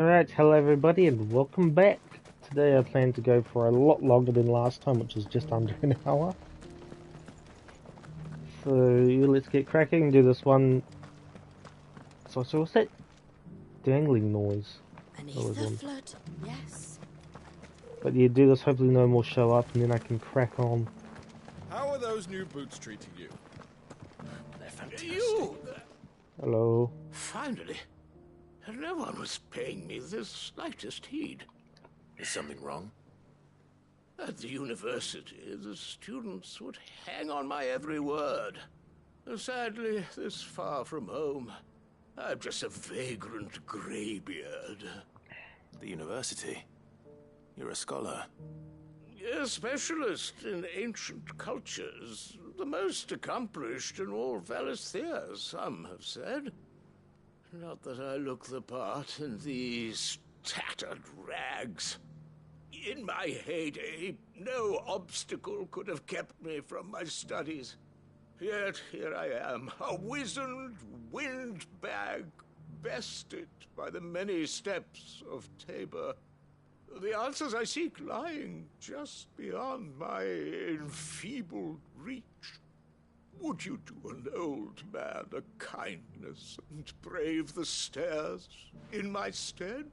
Alright, hello everybody and welcome back. Today I plan to go for a lot longer than last time, which is just under an hour. So let's get cracking and do this one. So what's that dangling noise? An ether flood, yes. But yeah, do this, hopefully no more show up and then I can crack on. How are those new boots treating you? They're fantastic. You! Hello. Finally. No one was paying me the slightest heed. Is something wrong? At the university, the students would hang on my every word. Sadly, this far from home, I'm just a vagrant greybeard. The university? You're a scholar. A specialist in ancient cultures, the most accomplished in all Valisthea, some have said. Not that I look the part in these tattered rags. In my heyday, no obstacle could have kept me from my studies. Yet here I am, a wizened windbag, bested by the many steps of Tabor. The answers I seek lying just beyond my enfeebled reach. Would you do an old man a kindness and brave the stairs in my stead?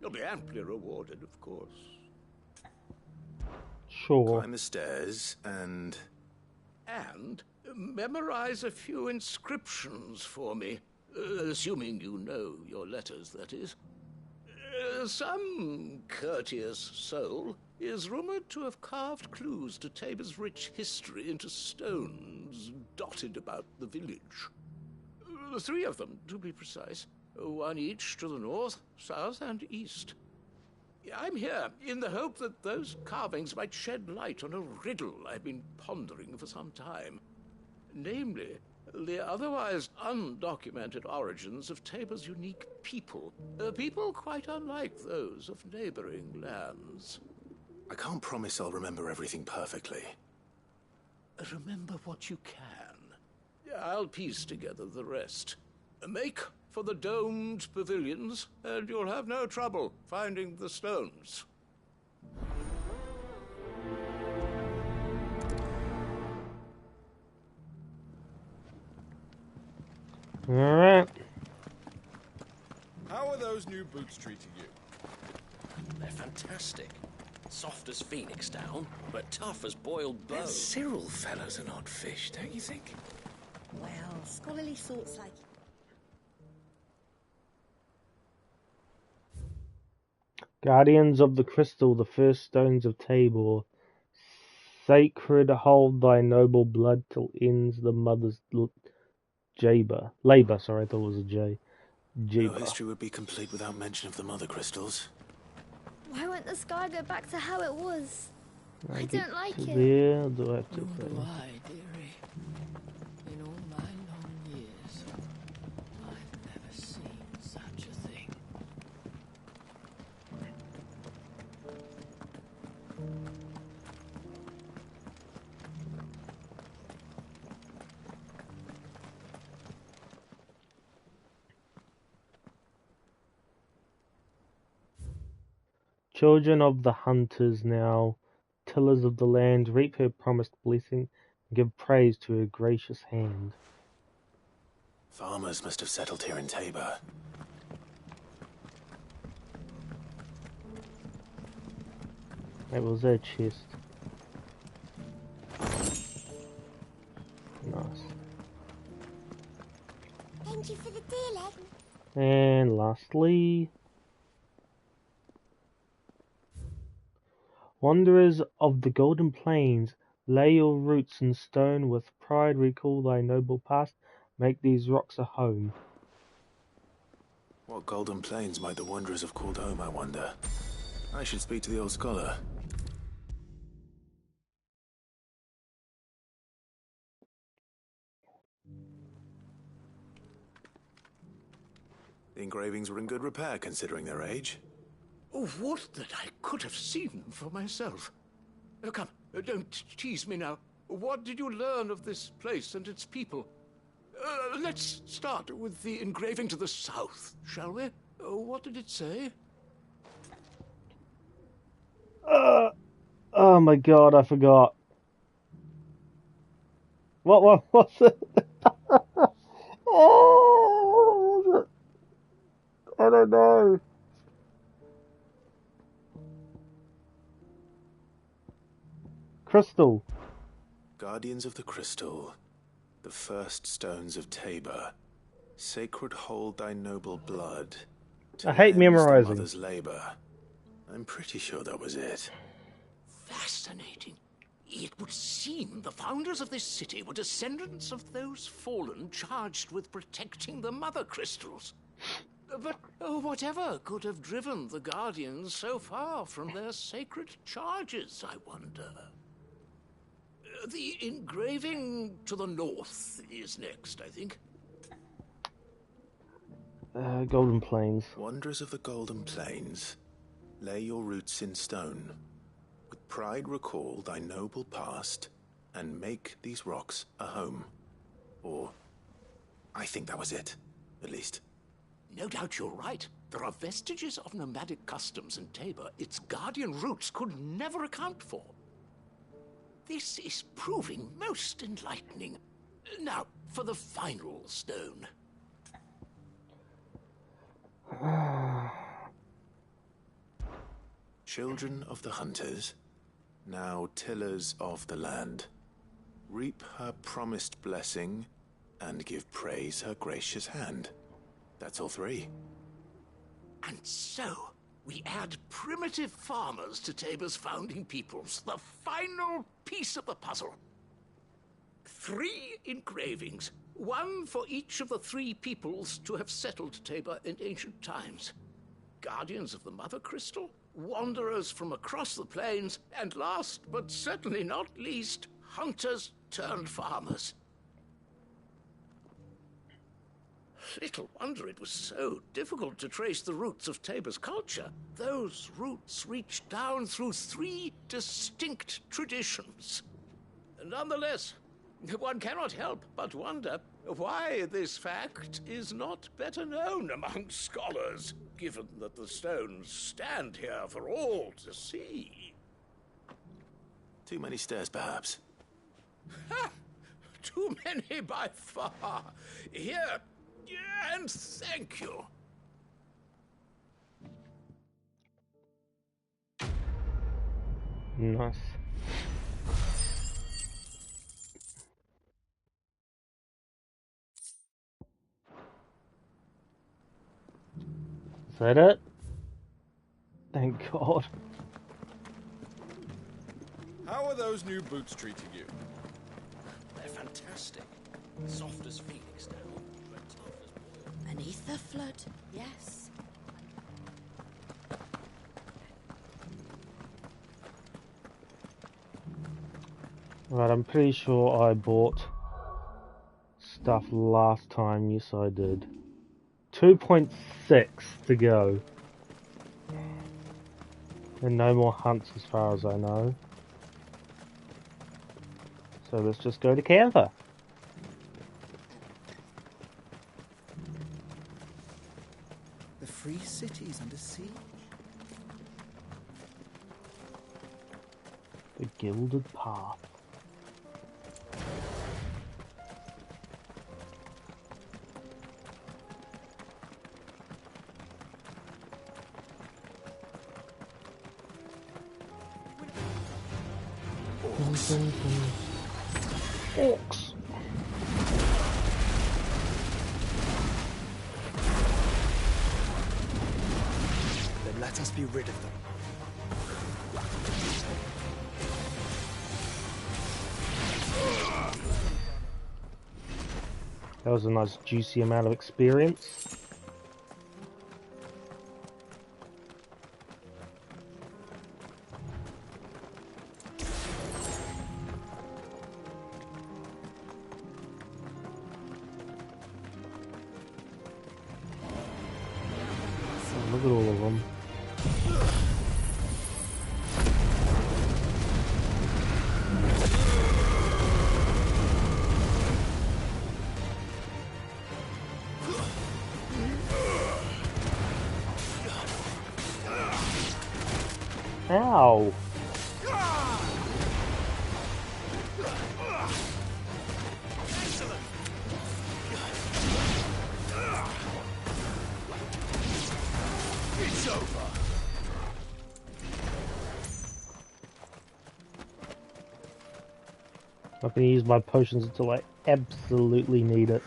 You'll be amply rewarded, of course. Sure. Climb the stairs and memorize a few inscriptions for me, assuming you know your letters, that is. Some courteous soul is rumored to have carved clues to Tabor's rich history into stones dotted about the village. 3 of them, to be precise. 1 each to the north, south, and east. I'm here in the hope that those carvings might shed light on a riddle I've been pondering for some time. Namely, the otherwise undocumented origins of Tabor's unique people. People quite unlike those of neighboring lands. I can't promise I'll remember everything perfectly. Remember what you can. I'll piece together the rest. Make for the domed pavilions, and you'll have no trouble finding the stones. Alright. How are those new boots treating you? They're fantastic. Soft as phoenix down, but tough as boiled bone. That Cyril fellow's an odd fish, don't you think? Well, scholarly thoughts like... Guardians of the Crystal, the first stones of Tabor. Sacred hold thy noble blood till ends the mother's labor, sorry, I thought it was a J. No history would be complete without mention of the mother crystals. Why won't the sky go back to how it was? I don't like it. There, do I have to Why, dearie? In all my long years, I've never seen such a thing. Children of the hunters now, tillers of the land, reap her promised blessing and give praise to her gracious hand. Farmers must have settled here in Tabor. That was their chest. Nice. Thank you for the deal, leg. And lastly, wanderers of the golden plains, lay your roots in stone, with pride recall thy noble past, make these rocks a home. What golden plains might the wanderers have called home, I wonder? I should speak to the old scholar. The engravings were in good repair, considering their age. Oh, would that I could have seen them for myself. Come, don't tease me now. What did you learn of this place and its people? Let's start with the engraving to the south, shall we? What did it say? Oh my god, I forgot. What's it? Oh, what was it? I don't know. Crystal. Guardians of the Crystal, the first stones of Tabor, sacred hold thy noble blood. I hate ends memorizing. the mother's labor. I'm pretty sure that was it. Fascinating. It would seem the founders of this city were descendants of those fallen charged with protecting the mother crystals. But whatever could have driven the Guardians so far from their sacred charges, I wonder? The engraving to the north is next, I think. Golden Plains. Wanderers of the Golden Plains, lay your roots in stone. With pride recall thy noble past, and make these rocks a home. Or, I think that was it, at least. No doubt you're right. There are vestiges of nomadic customs in Tabor its guardian roots could never account for. This is proving most enlightening. Now, for the final stone. Children of the hunters, now tillers of the land, reap her promised blessing and give praise her gracious hand. That's all three. And so, we add primitive farmers to Tabor's founding peoples, the final piece of the puzzle. 3 engravings, one for each of the 3 peoples to have settled Tabor in ancient times. Guardians of the Mother Crystal, wanderers from across the plains, and last but certainly not least, hunters turned farmers. Little wonder it was so difficult to trace the roots of Tabor's culture. Those roots reach down through 3 distinct traditions. Nonetheless, one cannot help but wonder why this fact is not better known among scholars, given that the stones stand here for all to see. Too many stairs, perhaps. Ha! Too many by far. Here, and thank you. Nice. Is that it? Thank God. How are those new boots treating you? They're fantastic. Soft as phoenix down, but tough as wood. Beneath the flood, yes. Right, I'm pretty sure I bought stuff last time. Yes, I did. 2.6 to go. And no more hunts as far as I know. So let's just go to Canva. The free city's under siege. The Gilded Path. Orcs. Then let us be rid of them. That was a nice juicy amount of experience. Oh, look at all of them. Ow! It's over. I'm gonna use my potions until I absolutely need it.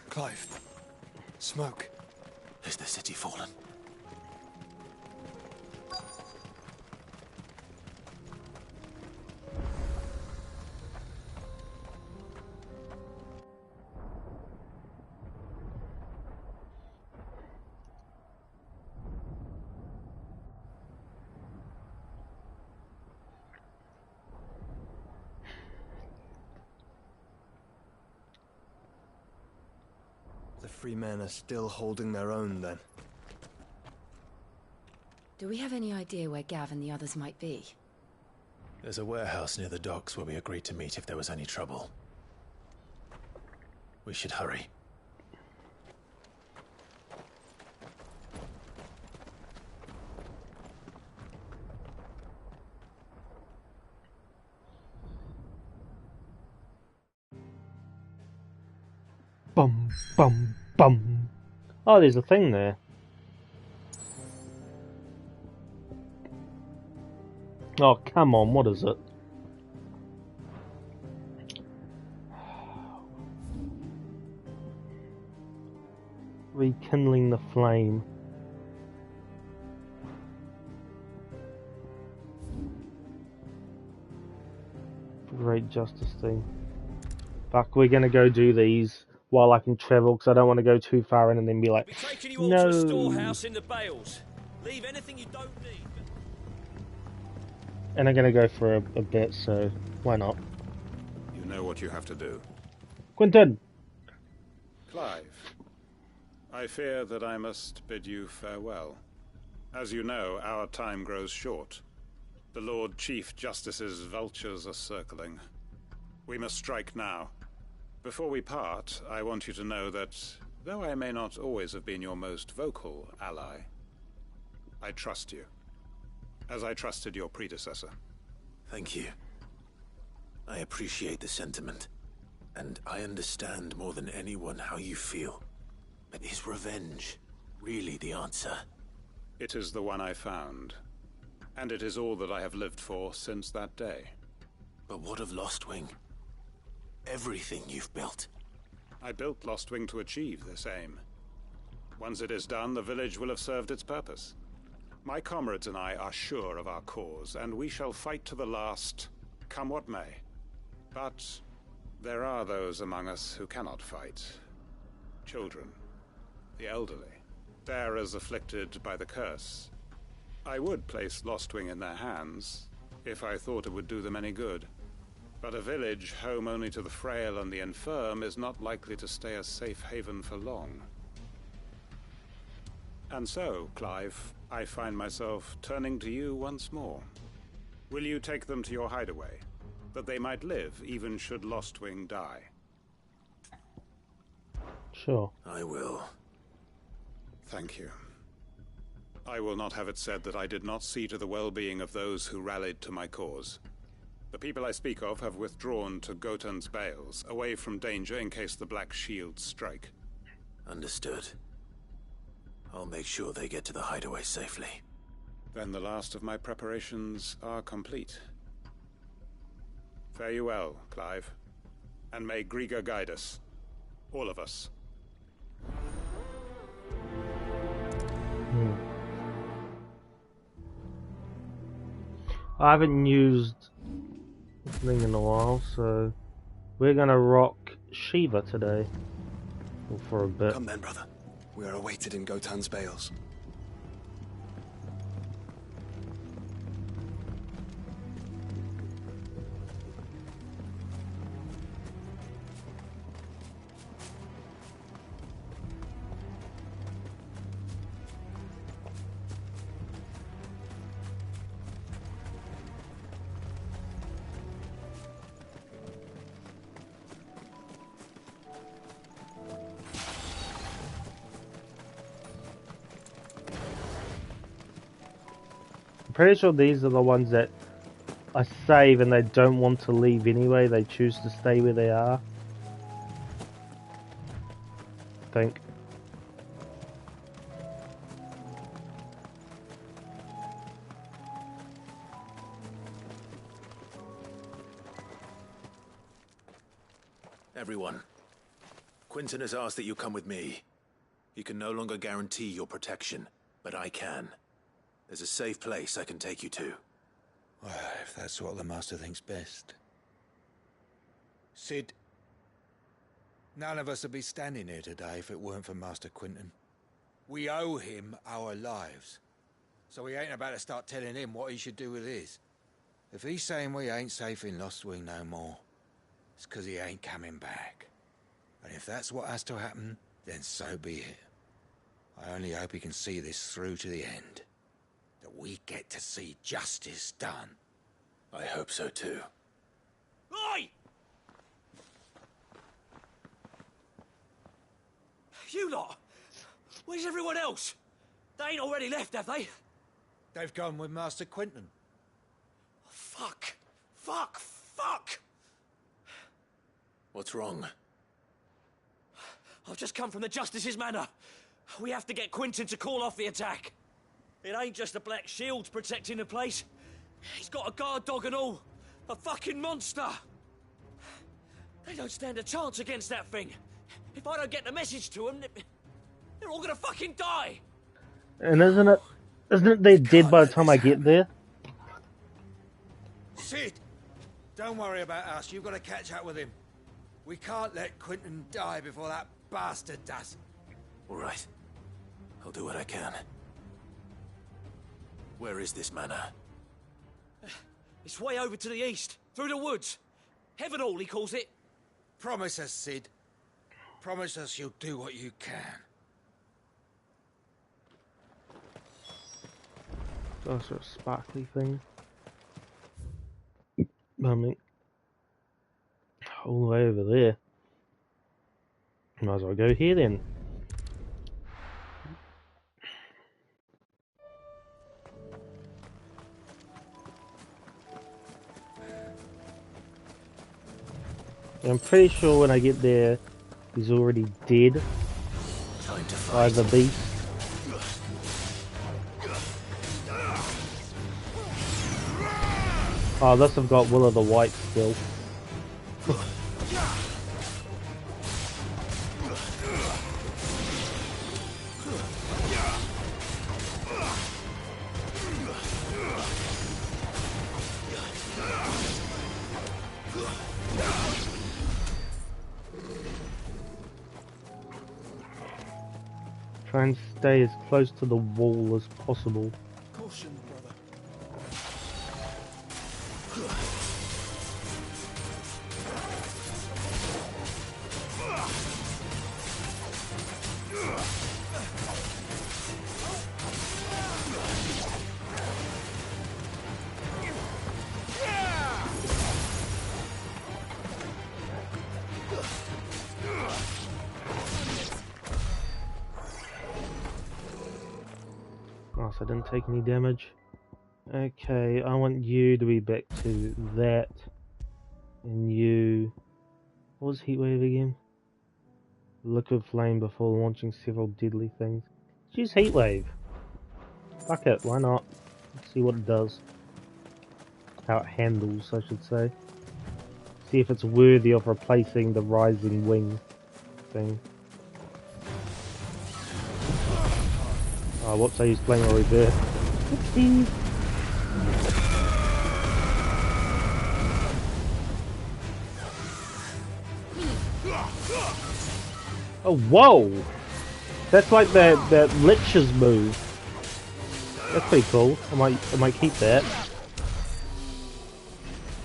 Clive. Smoke. Is the city fallen? The free men are still holding their own, then. Do we have any idea where Gav and the others might be? There's a warehouse near the docks where we agreed to meet if there was any trouble. We should hurry. Bum, bum, bum. Oh, there's a thing there. Oh, come on, what is it? Rekindling the flame. Great justice thing. Fuck, we're gonna go do these while I can travel, because I don't want to go too far in and then be like, Be taking you all no. to a storehouse in the Bales. Leave anything you don't need. And I'm gonna go for a bit, so why not? You know what you have to do. Quinton! Clive, I fear that I must bid you farewell. As you know, our time grows short. The Lord Chief Justice's vultures are circling. We must strike now. Before we part, I want you to know that, though I may not always have been your most vocal ally, I trust you, as I trusted your predecessor. Thank you. I appreciate the sentiment, and I understand more than anyone how you feel. But is revenge really the answer? It is the one I found, and it is all that I have lived for since that day. But what of Lostwing? Everything you've built. I built Lostwing to achieve this aim. Once it is done, the village will have served its purpose. My comrades and I are sure of our cause, and we shall fight to the last, come what may. But there are those among us who cannot fight. Children, the elderly, bearers afflicted by the curse. I would place Lostwing in their hands, if I thought it would do them any good. But a village home only to the frail and the infirm is not likely to stay a safe haven for long. And so, Clive, I find myself turning to you once more. Will you take them to your hideaway, that they might live even should Lostwing die? Sure. I will. Thank you. I will not have it said that I did not see to the well-being of those who rallied to my cause. The people I speak of have withdrawn to Gotan's Bales, away from danger in case the Black Shields strike. Understood. I'll make sure they get to the hideaway safely. Then the last of my preparations are complete. Fare you well, Clive. And may Griga guide us. All of us. I haven't used this thing in a while, so we're gonna rock Shiva today. Or for a bit. Come then, brother. We are awaited in Gotan's Bales. pretty sure these are the ones that I save and they don't want to leave anyway. They choose to stay where they are. I think. Everyone, Quentin has asked that you come with me. He can no longer guarantee your protection, but I can. There's a safe place I can take you to. Well, if that's what the Master thinks best. Sid, none of us would be standing here today if it weren't for Master Quentin. We owe him our lives. So we ain't about to start telling him what he should do with his. If he's saying we ain't safe in Lost Wing no more, it's 'cause he ain't coming back. And if that's what has to happen, then so be it. I only hope he can see this through to the end. That we get to see justice done. I hope so too. Oi! You lot! Where's everyone else? They ain't already left, have they? They've gone with Master Quentin. Fuck! Fuck! Fuck! What's wrong? I've just come from the Justice's manor. We have to get Quentin to call off the attack. It ain't just the Black Shields protecting the place. He's got a guard dog and all. A fucking monster. They don't stand a chance against that thing. If I don't get the message to them, they're all gonna fucking die. And isn't it they dead by the time I get there? Sid! Don't worry about us. You've got to catch up with him. We can't let Quentin die before that bastard does. All right. I'll do what I can. Where is this manor? It's way over to the east, through the woods. Heaven Hall, he calls it. Promise us, Sid. Promise us you'll do what you can. That sort of sparkly thing. I mean, all the way over there. Might as well go here then. I'm pretty sure when I get there, he's already dead by the beast. Oh, this have got Will of the White still. Try and stay as close to the wall as possible. Caution, brother. Oh, so I didn't take any damage. Okay, I want you to be back to that. And you... What was Heatwave again? Liquid Flame before launching several deadly things. Let's use Heatwave. Fuck it, why not? Let's see what it does. How it handles, I should say. See if it's worthy of replacing the Rising Wing thing. Oh, whoops, I used Flame or Rebirth. Whoopsie. Oh, whoa! That's like that Lich's move. That's pretty cool. I might keep that.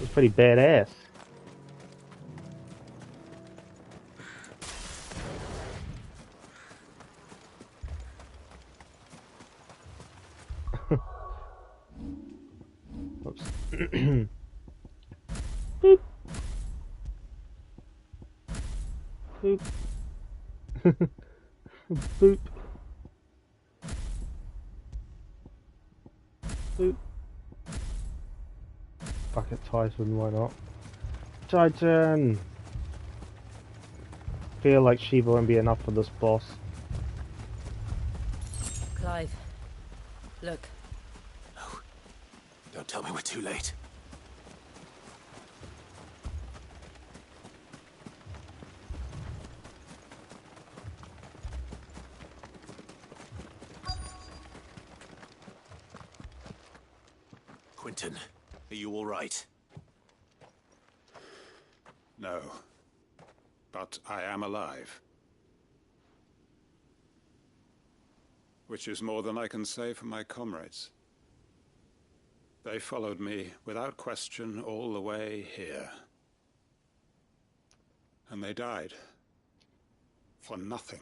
It's pretty badass. Oops. Boop. Boop. Boop. Boop. Fuck it, Titan, why not? Titan! Feel like Shiva won't be enough for this boss. Clive, look. No. Don't tell me we're too late. Quentin, are you all right? No. But I am alive. Which is more than I can say for my comrades. They followed me without question all the way here. And they died. For nothing.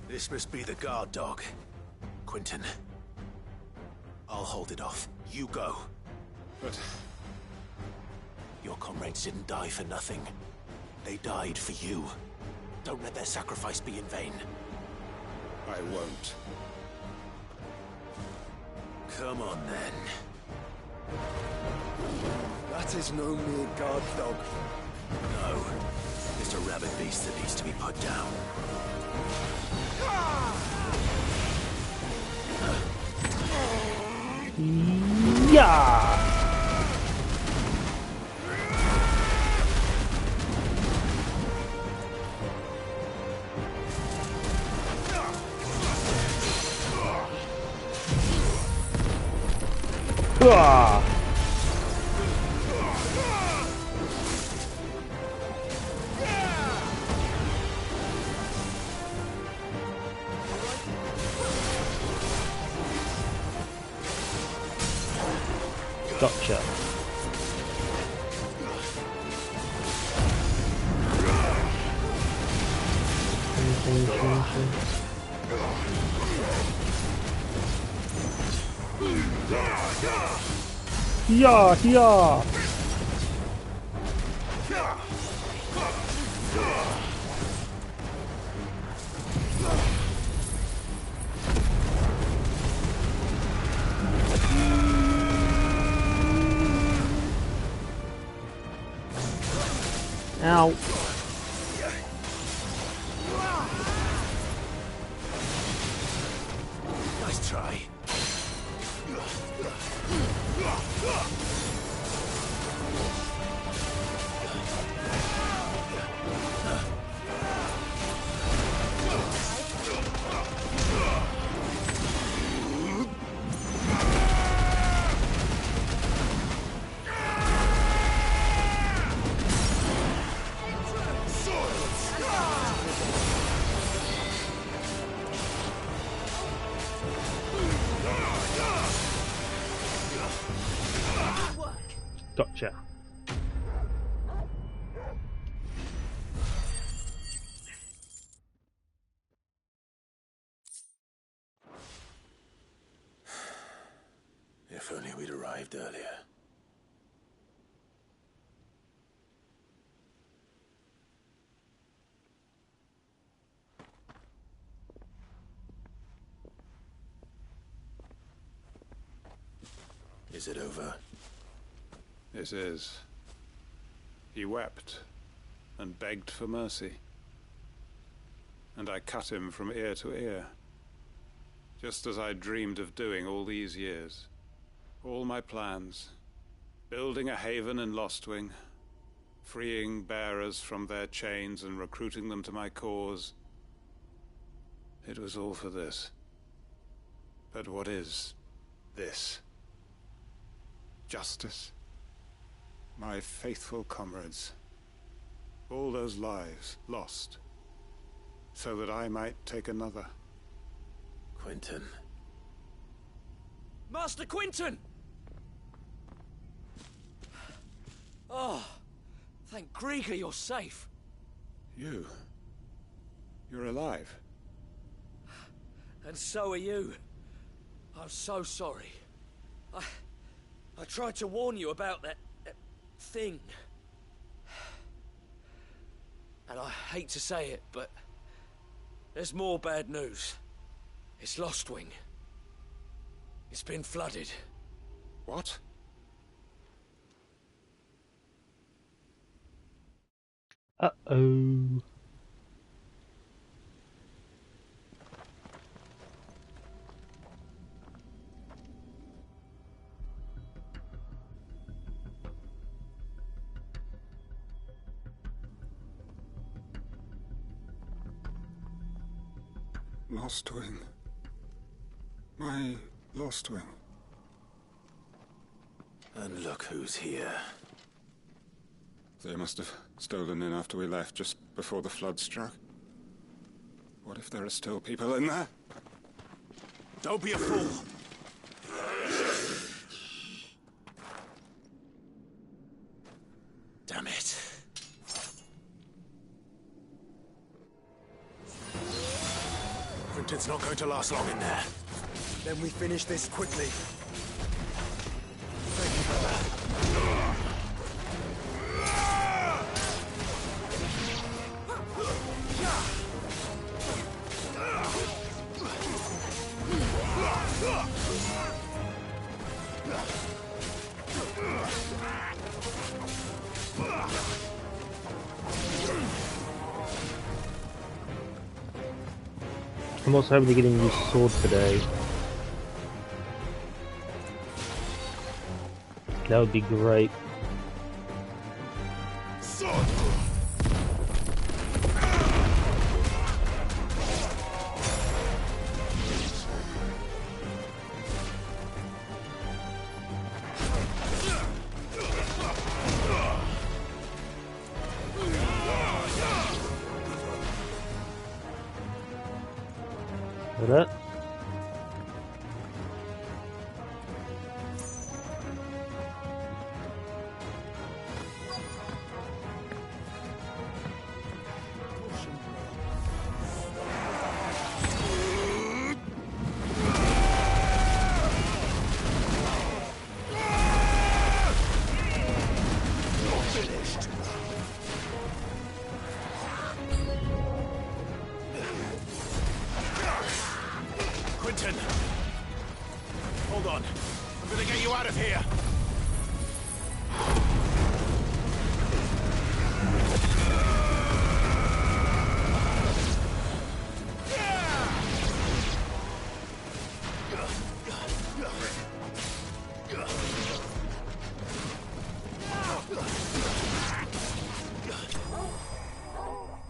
This must be the guard dog. Quentin. I'll hold it off. You go. But... Your comrades didn't die for nothing. They died for you. Don't let their sacrifice be in vain. I won't. Come on, then. That is no mere guard dog. No. It's a rabid beast that needs to be put down. Yeah! Ah! Gotcha. Yeah, yeah. Ow. Nice try. Gotcha. If only we'd arrived earlier. Is it over? This is. He wept and begged for mercy. And I cut him from ear to ear. Just as I dreamed of doing all these years. All my plans. Building a haven in Lostwing. Freeing bearers from their chains and recruiting them to my cause. It was all for this. But what is this? Justice? My faithful comrades. All those lives lost. So that I might take another. Quentin. Master Quinton! Oh, thank Grieger you're safe. You're alive. And so are you. I'm so sorry. I tried to warn you about that thing. And I hate to say it, but there's more bad news. It's Lostwing. It's been flooded. What? Uh-oh. Lostwing. My Lostwing. And look who's here. They must have stolen in after we left, just before the flood struck. What if there are still people in there? Don't be a fool! Damn it. Quentin's not going to last long in there. Then we finish this quickly. Thank you, brother. I'm also hoping to get a new sword today. That would be great. That? Quentin! Hold on. I'm gonna get you out of here!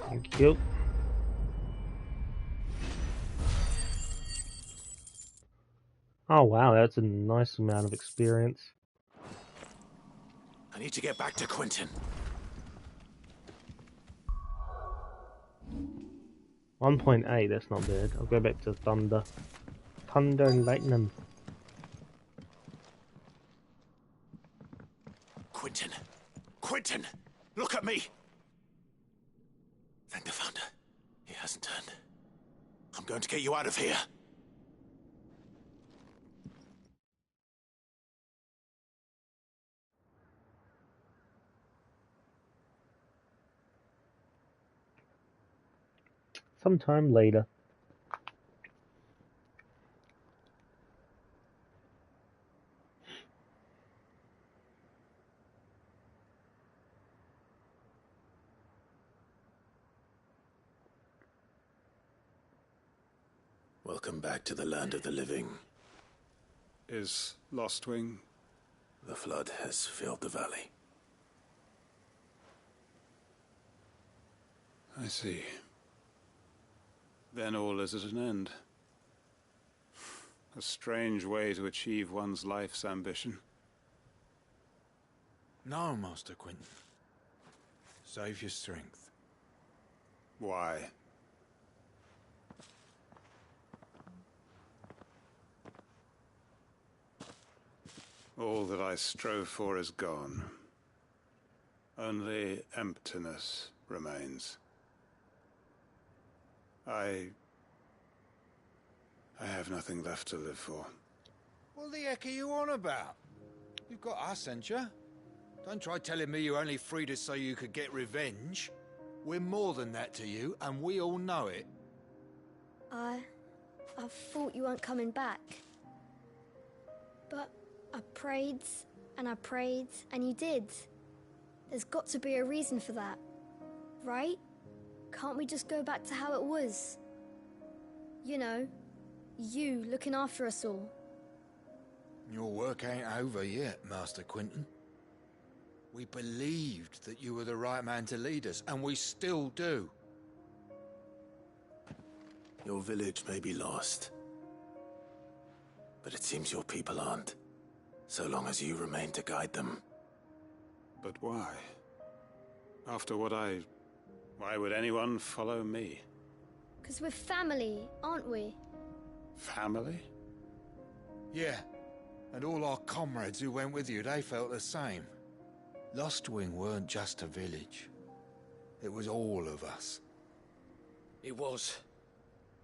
Thank you. Oh wow, that's a nice amount of experience. I need to get back to Quentin. 1.8, that's not bad. I'll go back to Thunder. Thunder and Lightning. Quentin! Quentin! Look at me! Thank the Founder. He hasn't turned. I'm going to get you out of here. Sometime later. Welcome back to the land of the living. Is Lostwing? The flood has filled the valley. I see. Then all is at an end. A strange way to achieve one's life's ambition. No, Master Quentin. Save your strength. Why? All that I strove for is gone. Only emptiness remains. I have nothing left to live for. What the heck are you on about? You've got us, ain't you? Don't try telling me you only freed us so you could get revenge. We're more than that to you, and we all know it. I thought you weren't coming back. But I prayed, and you did. There's got to be a reason for that, right? Can't we just go back to how it was? You know, you looking after us all. Your work ain't over yet, Master Quentin. We believed that you were the right man to lead us, and we still do. Your village may be lost, but it seems your people aren't, so long as you remain to guide them. But why? After what why would anyone follow me? 'Cause we're family, aren't we? Family? Yeah, and all our comrades who went with you, they felt the same. Lostwing weren't just a village. It was all of us. It was.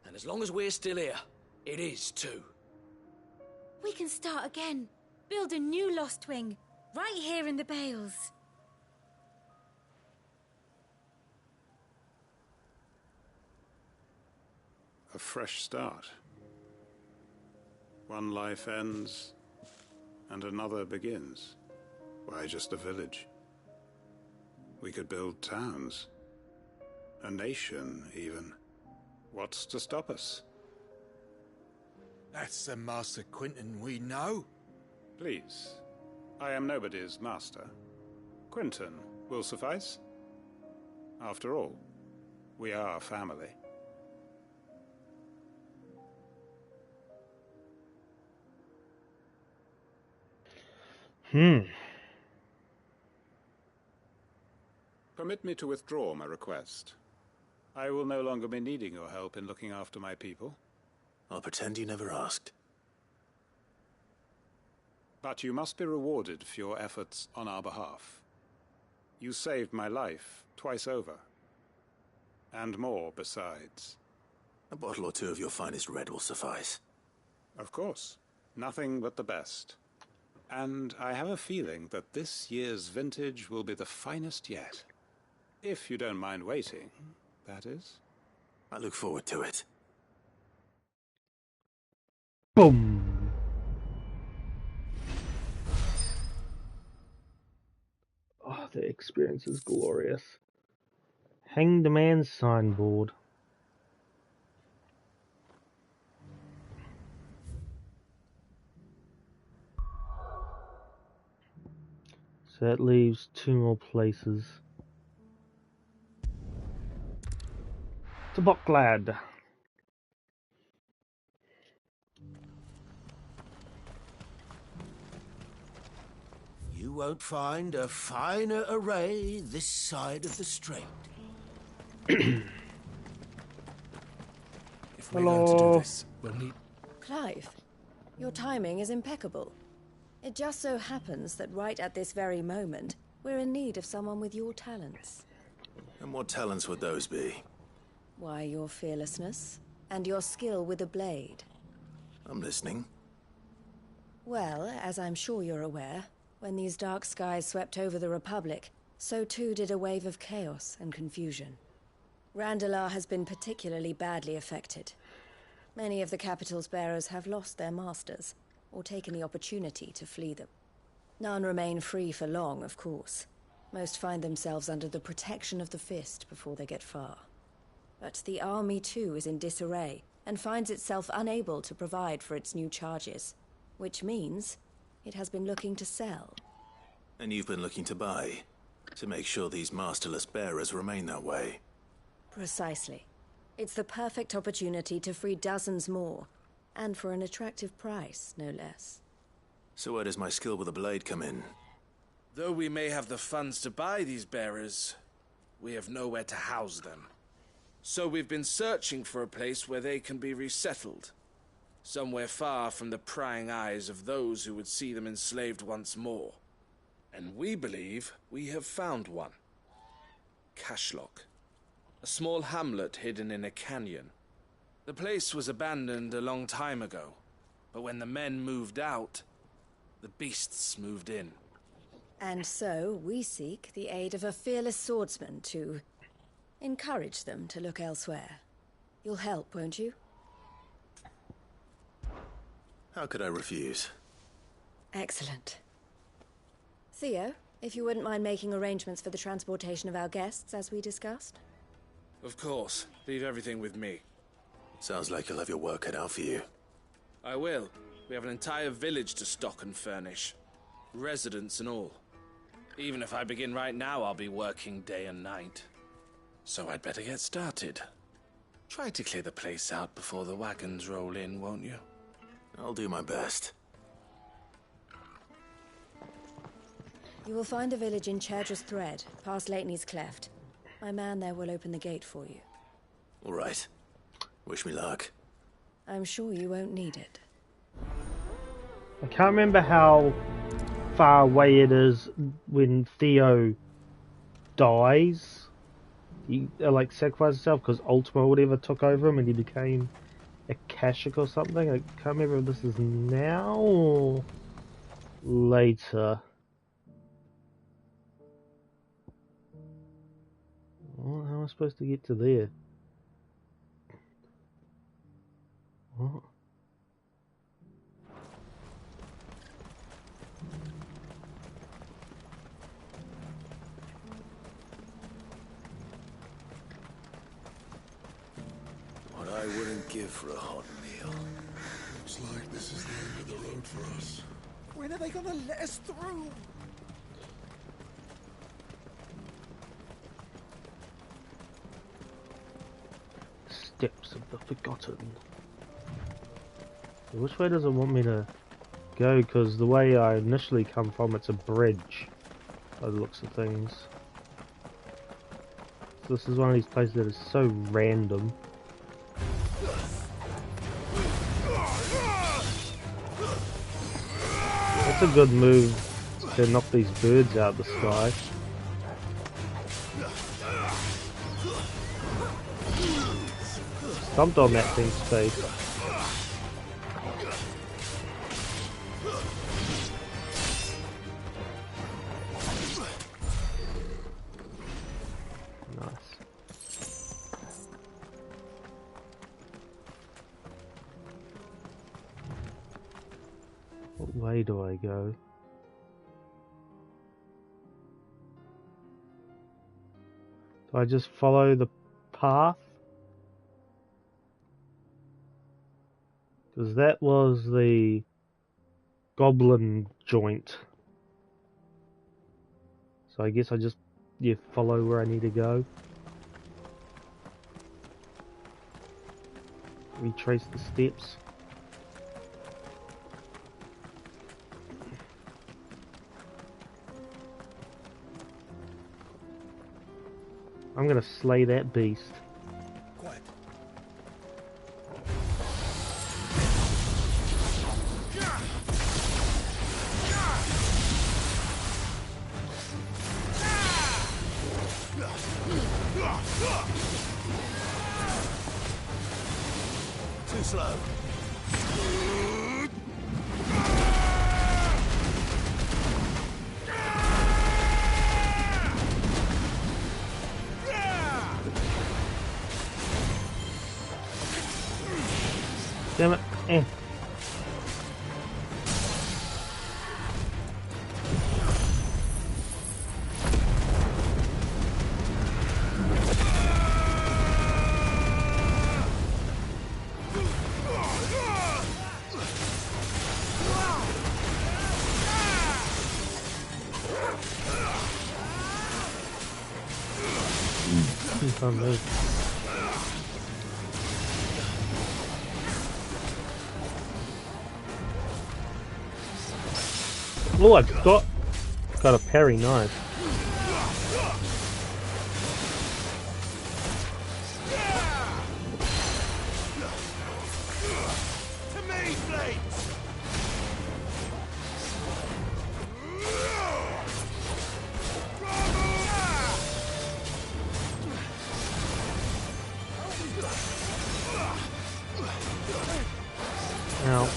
And as long as we're still here, it is too. We can start again. Build a new Lostwing, right here in the Bales. A fresh start. One life ends, and another begins. Why just a village? We could build towns. A nation, even. What's to stop us? That's the Master Quentin we know. Please. I am nobody's master. Quentin will suffice. After all, we are family. Permit me to withdraw my request. I will no longer be needing your help in looking after my people. I'll pretend you never asked. But you must be rewarded for your efforts on our behalf. You saved my life twice over. And more besides. A bottle or two of your finest red will suffice. Of course. Nothing but the best. And I have a feeling that this year's vintage will be the finest yet. If you don't mind waiting, that is. I look forward to it. Boom! Oh, the experience is glorious. Hanged Man's signboard. So that leaves 2 more places. To Bocklad. You won't find a finer array this side of the strait. If we're going to do this, we'll need... Clive, your timing is impeccable. It just so happens that right at this very moment, we're in need of someone with your talents. And what talents would those be? Why, your fearlessness, and your skill with a blade. I'm listening. Well, as I'm sure you're aware, when these dark skies swept over the Republic, so too did a wave of chaos and confusion. Randalar has been particularly badly affected. Many of the capital's bearers have lost their masters, or taken the opportunity to flee them. None remain free for long, of course. Most find themselves under the protection of the Fist before they get far. But the army too is in disarray, and finds itself unable to provide for its new charges. Which means it has been looking to sell. And you've been looking to buy, to make sure these masterless bearers remain that way. Precisely. It's the perfect opportunity to free dozens more, and for an attractive price, no less. So where does my skill with a blade come in? Though we may have the funds to buy these bearers, we have nowhere to house them. So we've been searching for a place where they can be resettled. Somewhere far from the prying eyes of those who would see them enslaved once more. And we believe we have found one. Cashlock. A small hamlet hidden in a canyon. The place was abandoned a long time ago, but when the men moved out, the beasts moved in. And so we seek the aid of a fearless swordsman to Encourage them to look elsewhere. You'll help, won't you? How could I refuse? Excellent. Theo, if you wouldn't mind making arrangements for the transportation of our guests, as we discussed. Of course. Leave everything with me. Sounds like you'll have your work cut out for you. I will. We have an entire village to stock and furnish. Residents and all. Even if I begin right now, I'll be working day and night. So I'd better get started. Try to clear the place out before the wagons roll in, won't you? I'll do my best. You will find a village in Chairdress Thread, past Lateney's Cleft. My man there will open the gate for you. All right. Wish me luck. I'm sure you won't need it. I can't remember how far away it is when Theo dies. He like sacrificed himself because Ultima or whatever took over him and he became a Kashik or something. I can't remember if this is now or later. Well, how am I supposed to get to there? What? What I wouldn't give for a hot meal. Looks like this is the end of the road for us. When are they gonna let us through? Steps of the Forgotten. Which way does it want me to go? Because the way I initially come from, it's a bridge by the looks of things. So this is one of these places that is so random. That's a good move to knock these birds out of the sky. Stomped on that thing's face. Nice. What way do I go? Do I just follow the path? Because that was the goblin joint. So I guess I just follow where I need to go. Retrace the steps. I'm gonna slay that beast. Quiet. Too slow. Damn it. Eh. Can't move. Oh, I got a parry, nice. To me, Blades! Ow.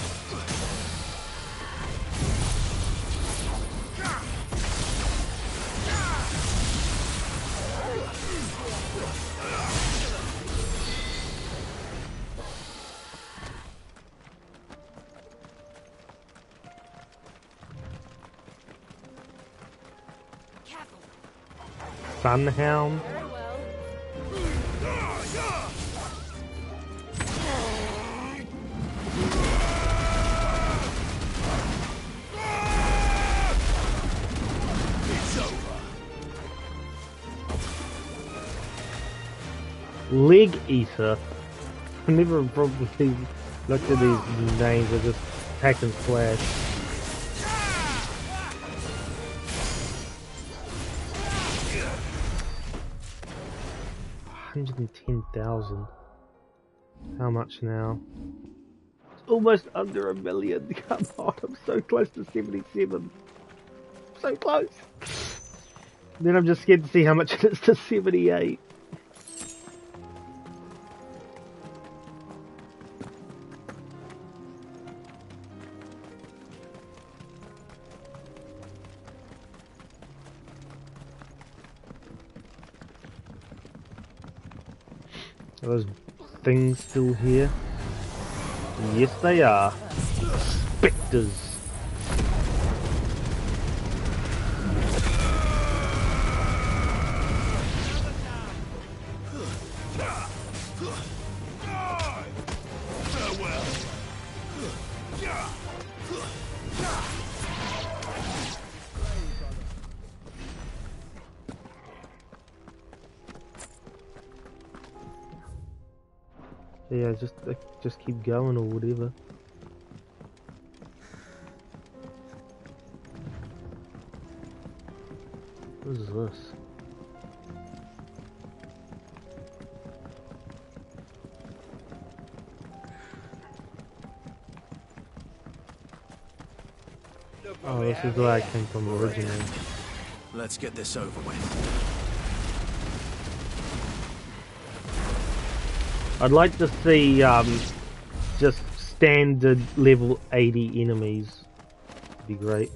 Sunhound. Leg Eater. I never probably looked at these names. I just hack and slash. $110,000. How much now? It's almost under $1 million. Come on, I'm so close to 77. So close. Then I'm just scared to see how much it is to 78. Are those things still here? Yes, they are. Spectres. Yeah, just keep going or whatever. What is this? Oh, this is where I came from originally. Let's get this over with. I'd like to see just standard level 80 enemies. Be great.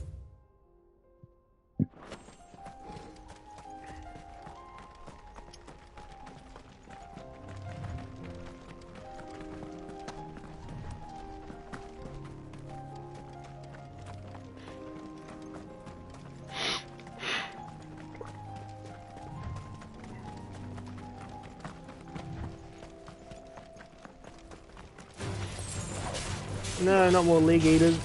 No, not more leg eaters.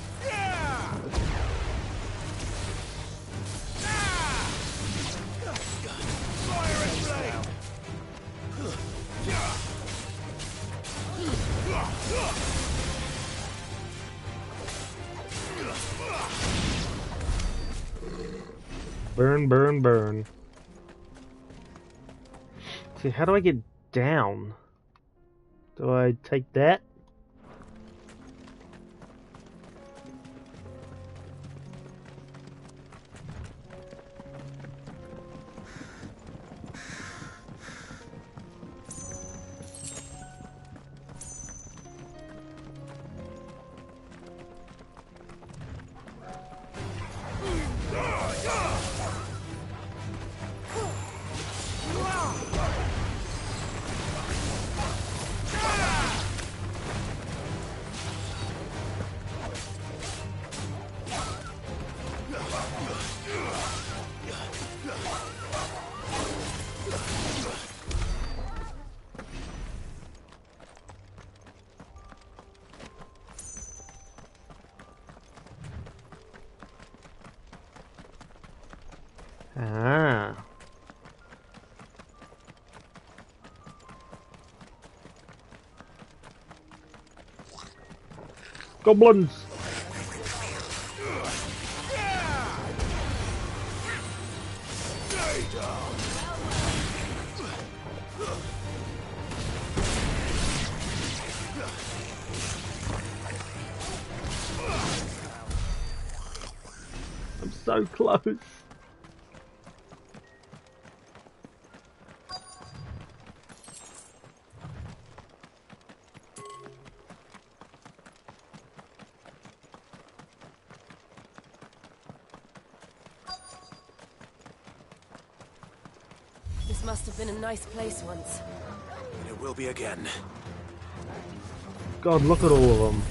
Burn, burn, burn. See, how do I get down? Do I take that? Ah. Goblins. I'm so close. This must have been a nice place once. And it will be again. God, look at all of them.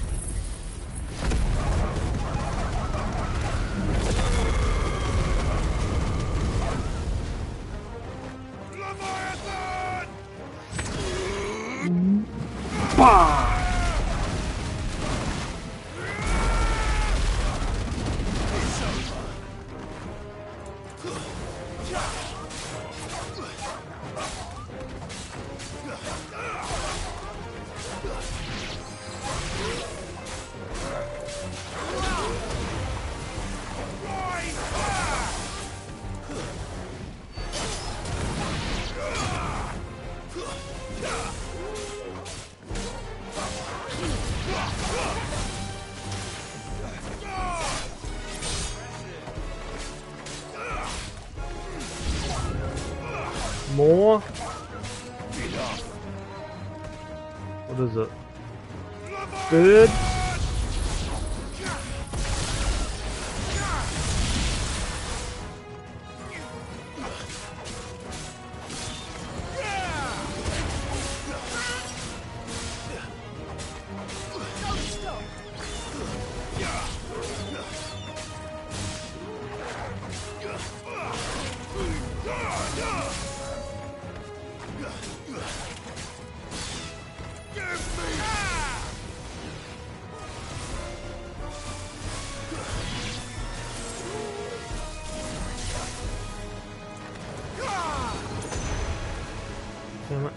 More? What is it? Good? Damn it.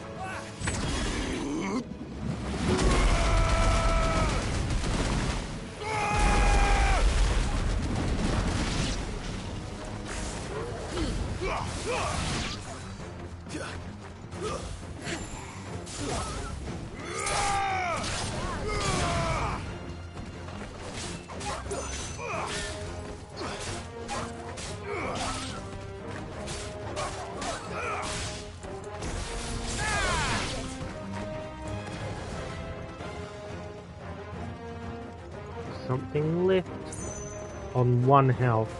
Something left on one health.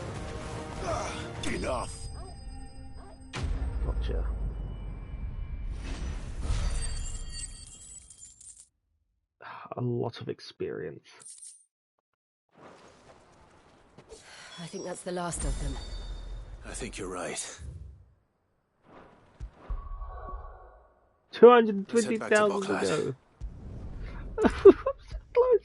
Enough. Gotcha. A lot of experience. I think that's the last of them. I think you're right. 220,000 to go. So close.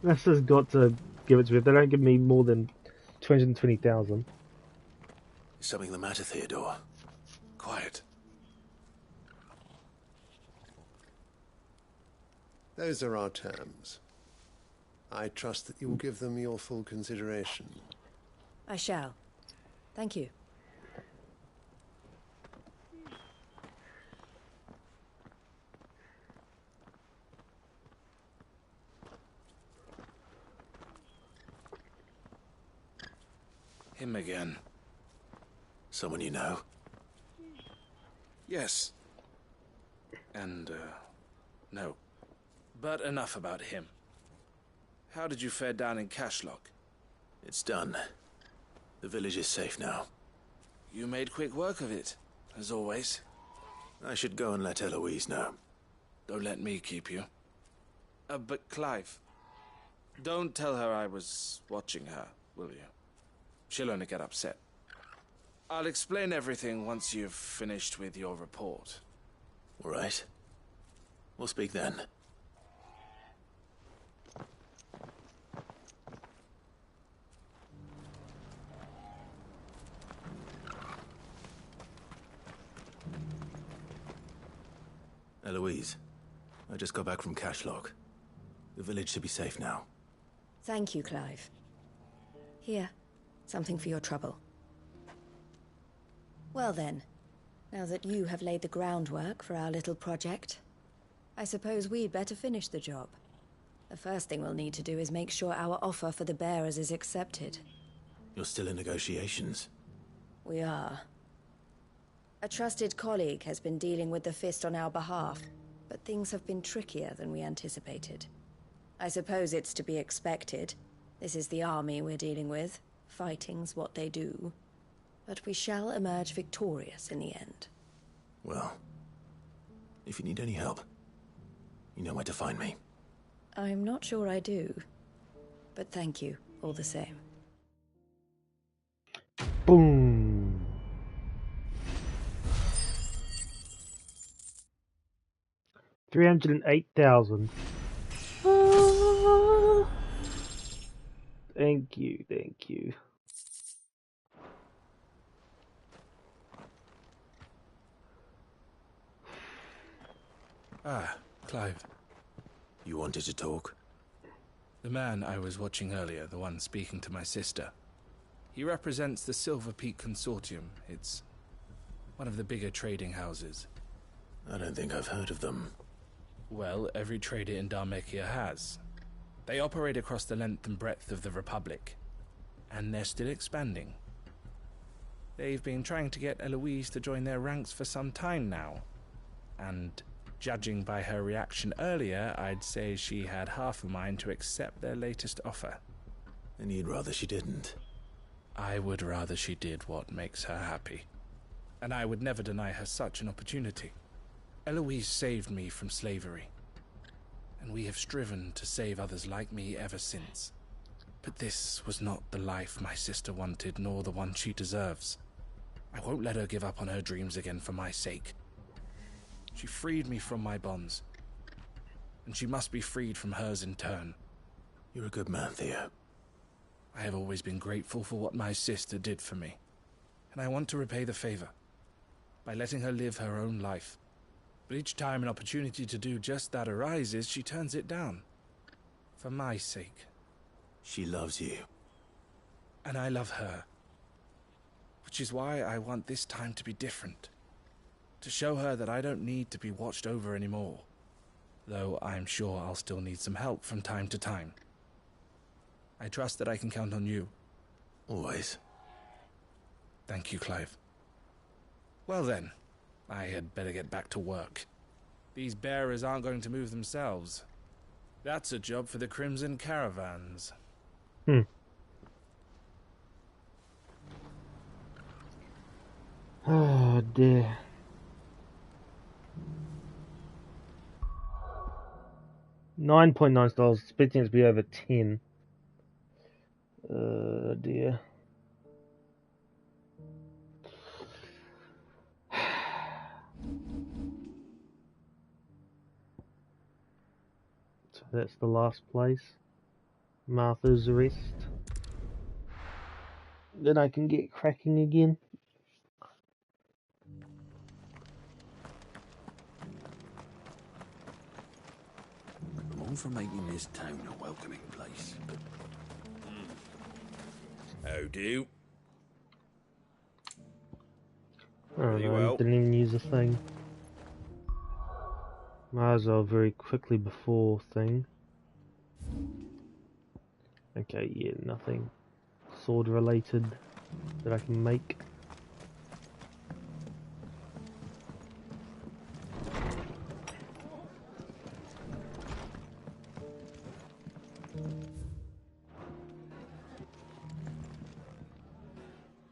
This has got to give it to me. If they don't give me more than 220,000. Is something the matter, Theodore? Quiet. Those are our terms. I trust that you will give them your full consideration. I shall. Thank you. Him again. Someone you know? Yes. And, no. But enough about him. How did you fare down in Cashlock? It's done. The village is safe now. You made quick work of it, as always. I should go and let Eloise know. Don't let me keep you. But Clive, don't tell her I was watching her, will you? She'll only get upset. I'll explain everything once you've finished with your report. All right. We'll speak then. Eloise, I just got back from Cashlock. The village should be safe now. Thank you, Clive. Here, something for your trouble. Well then, now that you have laid the groundwork for our little project, I suppose we'd better finish the job. The first thing we'll need to do is make sure our offer for the bearers is accepted. You're still in negotiations? We are. A trusted colleague has been dealing with the Fist on our behalf, but things have been trickier than we anticipated. I suppose it's to be expected. This is the army we're dealing with. Fighting's what they do. But we shall emerge victorious in the end. Well, if you need any help, you know where to find me. I'm not sure I do. But thank you, all the same. Boom. $308,000. Thank you, thank you. Ah, Clive. You wanted to talk? The man I was watching earlier, the one speaking to my sister. He represents the Silver Peak Consortium. It's one of the bigger trading houses. I don't think I've heard of them. Well, every trader in Dharmekia has. They operate across the length and breadth of the Republic. And they're still expanding. They've been trying to get Eloise to join their ranks for some time now. And judging by her reaction earlier, I'd say she had half a mind to accept their latest offer. And you'd rather she didn't? I would rather she did what makes her happy. And I would never deny her such an opportunity. Eloise saved me from slavery. And we have striven to save others like me ever since. But this was not the life my sister wanted, nor the one she deserves. I won't let her give up on her dreams again for my sake. She freed me from my bonds, and she must be freed from hers in turn. You're a good man, Theo. I have always been grateful for what my sister did for me, and I want to repay the favor by letting her live her own life. But each time an opportunity to do just that arises, she turns it down. For my sake. She loves you. And I love her. Which is why I want this time to be different. To show her that I don't need to be watched over anymore. Though I'm sure I'll still need some help from time to time. I trust that I can count on you. Always. Thank you, Clive. Well then, I had better get back to work. These bearers aren't going to move themselves. That's a job for the Crimson Caravans. Oh dear. $9.9, expecting it to be over 10. Dear. So that's the last place. Martha's Rest. Then I can get cracking again. I'm all for making this town a welcoming place. How do? I don't Really know, well. didn't even use a thing. Might as well very quickly before thing. Okay, yeah, nothing sword related that I can make.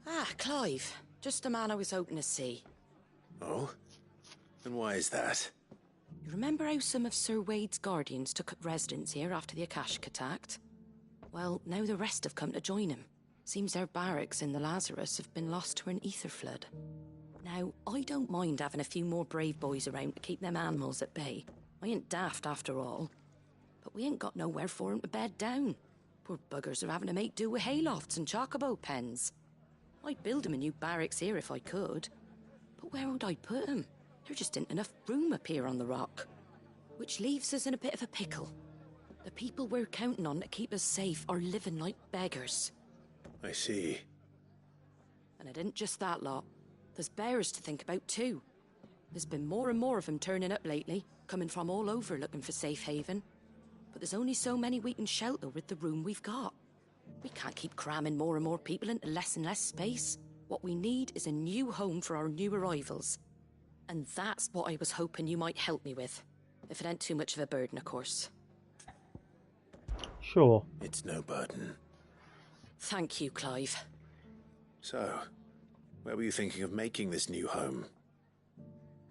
Ah, Clive. Just the man I was hoping to see. Oh? And why is that? You remember how some of Sir Wade's guardians took up residence here after the Akashic attacked? Well, now the rest have come to join him. Seems their barracks in the Lazarus have been lost to an ether flood. Now, I don't mind having a few more brave boys around to keep them animals at bay. I ain't daft after all. But we ain't got nowhere for 'em to bed down. Poor buggers are having to make do with haylofts and chocobo pens. I'd build 'em a new barracks here if I could. But where would I put 'em? There just ain't enough room up here on the rock. Which leaves us in a bit of a pickle. The people we're counting on to keep us safe are living like beggars. I see. And it ain't just that lot. There's bearers to think about too. There's been more and more of them turning up lately, coming from all over looking for safe haven. But there's only so many we can shelter with the room we've got. We can't keep cramming more and more people into less and less space. What we need is a new home for our new arrivals. And that's what I was hoping you might help me with. If it ain't too much of a burden, of course. Sure. It's no burden. Thank you, Clive. So, where were you thinking of making this new home?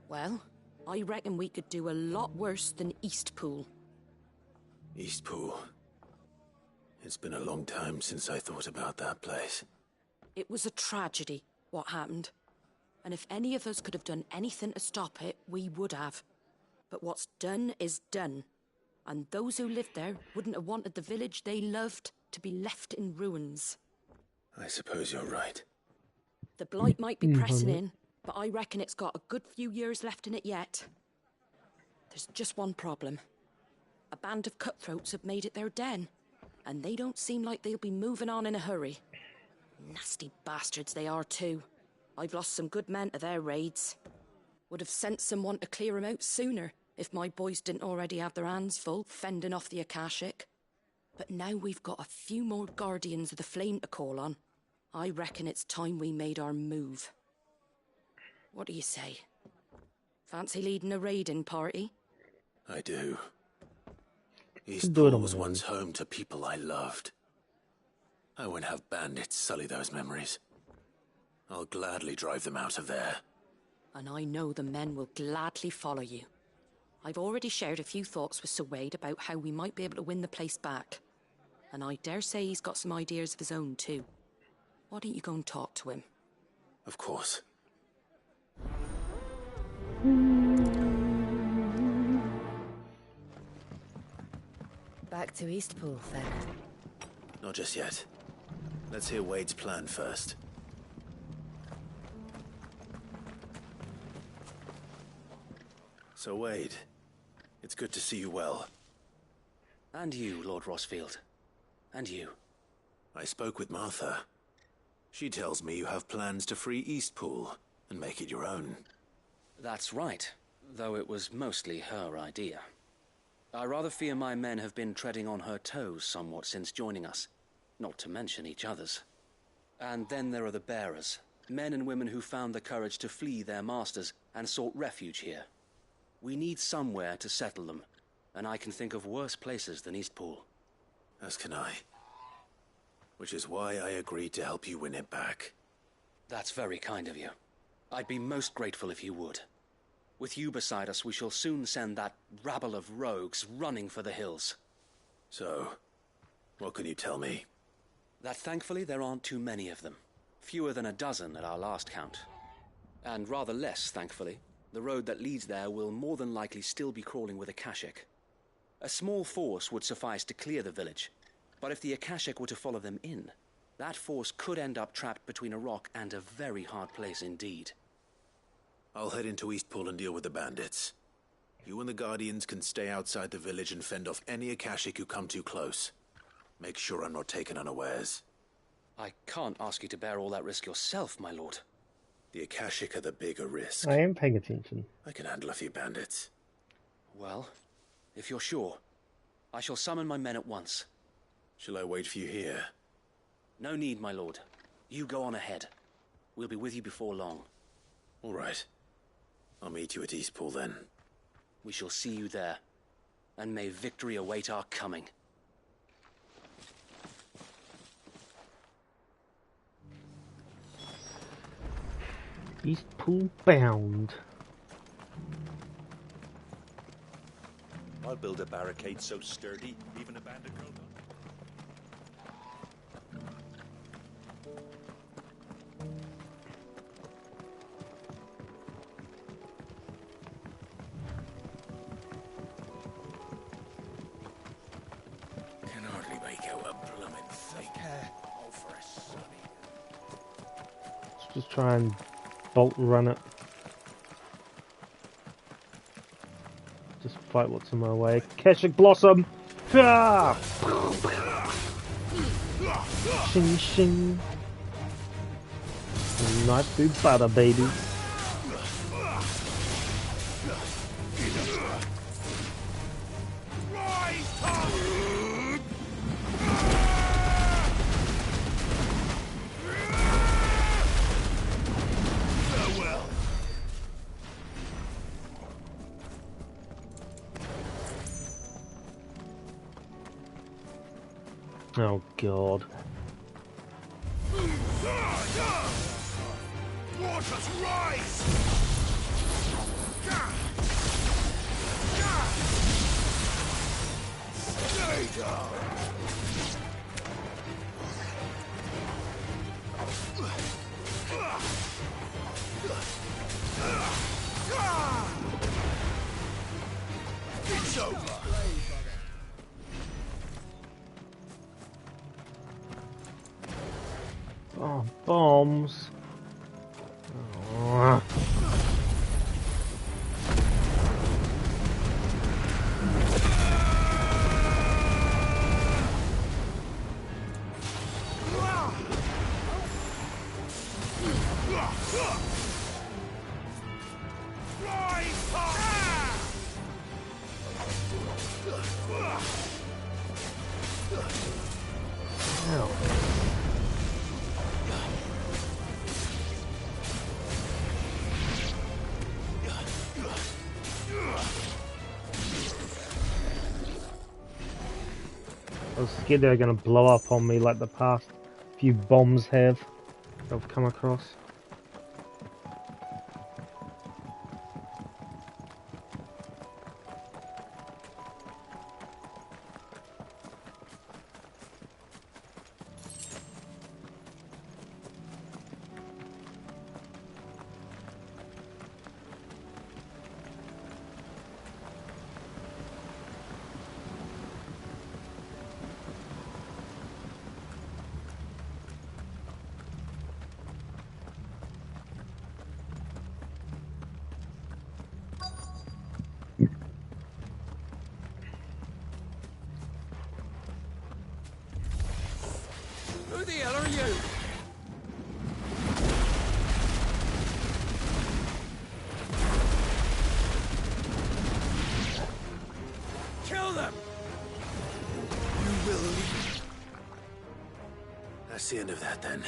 Well, I reckon we could do a lot worse than Eastpool. Eastpool. It's been a long time since I thought about that place. It was a tragedy, what happened. And if any of us could have done anything to stop it, we would have. But what's done is done. And those who lived there wouldn't have wanted the village they loved to be left in ruins. I suppose you're right. The blight might be pressing in, but I reckon it's got a good few years left in it yet. There's just one problem. A band of cutthroats have made it their den, and they don't seem like they'll be moving on in a hurry. Nasty bastards they are too. I've lost some good men to their raids. Would have sent someone to clear 'em out sooner if my boys didn't already have their hands full fending off the Akashic. But now we've got a few more Guardians of the Flame to call on. I reckon it's time we made our move. What do you say? Fancy leading a raiding party? I do. Eastpool was once home to people I loved. I won't have bandits sully those memories. I'll gladly drive them out of there. And I know the men will gladly follow you. I've already shared a few thoughts with Sir Wade about how we might be able to win the place back. And I dare say he's got some ideas of his own too. Why don't you go and talk to him? Of course. Back to Eastpool, then. Not just yet. Let's hear Wade's plan first. So, Wade, it's good to see you well. And you, Lord Rossfield. And you. I spoke with Martha. She tells me you have plans to free Eastpool and make it your own. That's right, though it was mostly her idea. I rather fear my men have been treading on her toes somewhat since joining us, not to mention each other's. And then there are the bearers, men and women who found the courage to flee their masters and sought refuge here. We need somewhere to settle them, and I can think of worse places than Eastpool. As can I. Which is why I agreed to help you win it back. That's very kind of you. I'd be most grateful if you would. With you beside us, we shall soon send that rabble of rogues running for the hills. So, what can you tell me? That thankfully there aren't too many of them. Fewer than a dozen at our last count. And rather less, thankfully, the road that leads there will more than likely still be crawling with Akashic. A small force would suffice to clear the village, but if the Akashic were to follow them in, that force could end up trapped between a rock and a very hard place indeed. I'll head into Eastpool and deal with the bandits. You and the Guardians can stay outside the village and fend off any Akashic who come too close. Make sure I'm not taken unawares. I can't ask you to bear all that risk yourself, my lord. The Akashic are the bigger risk. I am paying attention. I can handle a few bandits. Well, if you're sure, I shall summon my men at once. Shall I wait for you here? No need, my lord. You go on ahead. We'll be with you before long. All right. I'll meet you at Eastpool then. We shall see you there, and may victory await our coming. Eastpool bound. I'll build a barricade so sturdy, even a bandit girl. Can hardly make out a bloomin' thing. Oh, for a sunny. Let's just try and bolt run it. Just fight what's in my way. Akashic Blossom! Ah! Shing shing. Knife through butter, baby. Oh god. Waters rise! Stay down! It's over! Oh, bombs. Oh. I was scared they were going to blow up on me like the past few bombs have I've come across. Who the hell are you? Kill them! You will leave. That's the end of that, then.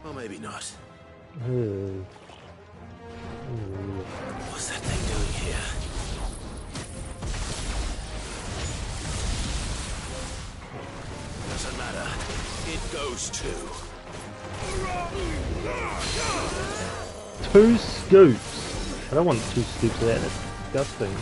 Or maybe not. What's that thing doing here? Doesn't matter. It goes too. 2 scoops. I don't want 2 scoops of that. That's disgusting.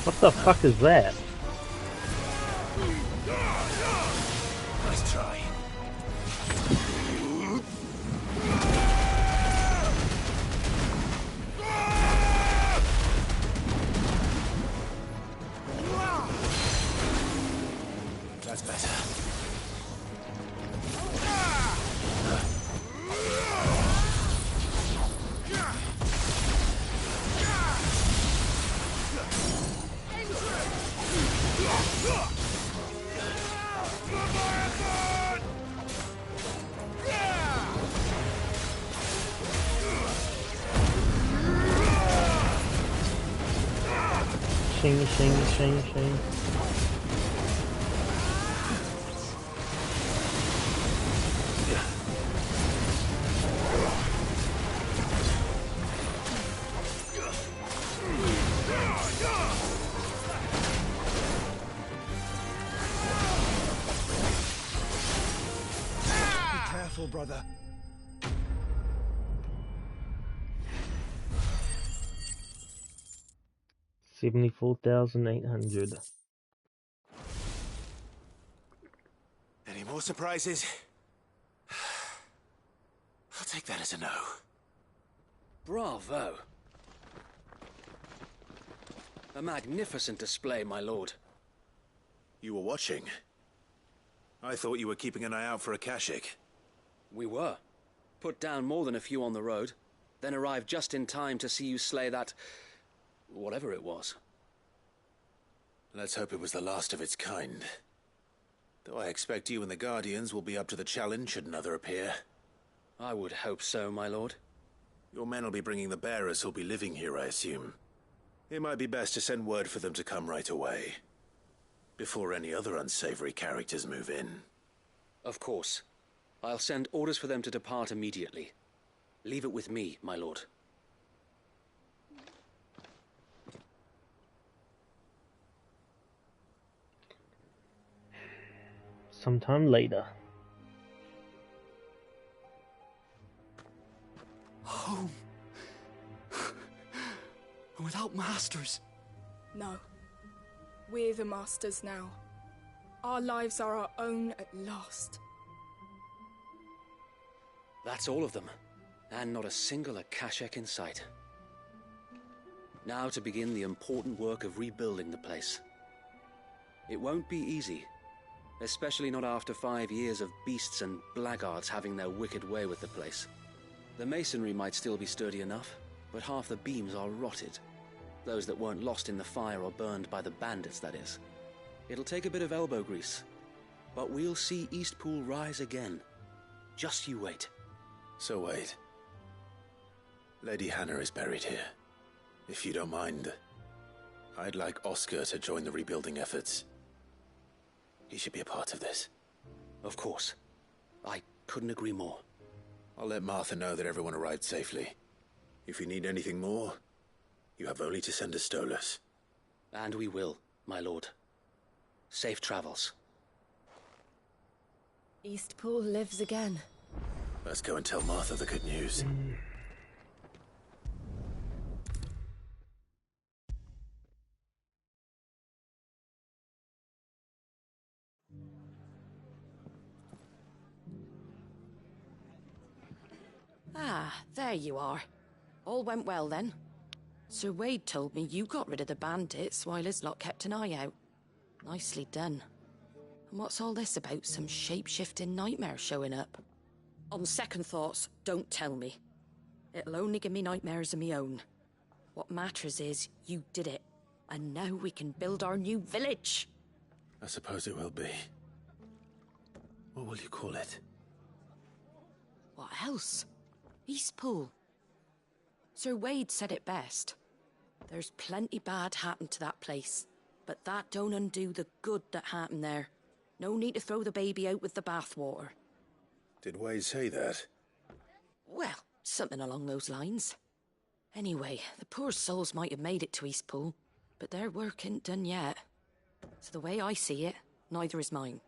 What the fuck is that? Nice try. That's better. Shing, shing, shing, shing. Be careful, brother. $74,800. Any more surprises? I'll take that as a no. Bravo. A magnificent display, my lord. You were watching? I thought you were keeping an eye out for a Kashik. We were. Put down more than a few on the road, then arrived just in time to see you slay that... whatever it was. Let's hope it was the last of its kind. Though I expect you and the Guardians will be up to the challenge should another appear. I would hope so, my lord. Your men will be bringing the bearers who'll be living here, I assume. It might be best to send word for them to come right away, before any other unsavory characters move in. Of course. I'll send orders for them to depart immediately. Leave it with me, my lord. Sometime later. Home. Without masters. No. We're the masters now. Our lives are our own at last. That's all of them. And not a single Akashek in sight. Now to begin the important work of rebuilding the place. It won't be easy. Especially not after 5 years of beasts and blackguards having their wicked way with the place. The masonry might still be sturdy enough, but half the beams are rotted. Those that weren't lost in the fire or burned by the bandits, that is. It'll take a bit of elbow grease, but we'll see Eastpool rise again. Just you wait. So wait. Lady Hannah is buried here. If you don't mind, I'd like Oscar to join the rebuilding efforts. He should be a part of this. Of course. I couldn't agree more. I'll let Martha know that everyone arrived safely. If you need anything more, you have only to send a Stolas. And we will, my lord. Safe travels. Eastpool lives again. Let's go and tell Martha the good news. Ah, there you are. All went well then. Sir Wade told me you got rid of the bandits while his lot kept an eye out. Nicely done. And what's all this about some shape-shifting nightmare showing up? On second thoughts, don't tell me. It'll only give me nightmares of me own. What matters is you did it, and now we can build our new village. I suppose it will be. What will you call it? What else? Eastpool. Sir Wade said it best. There's plenty bad happened to that place, but that don't undo the good that happened there. No need to throw the baby out with the bathwater. Did Wade say that? Well, something along those lines. Anyway, the poor souls might have made it to Eastpool, but their work ain't done yet. So the way I see it, neither is mine.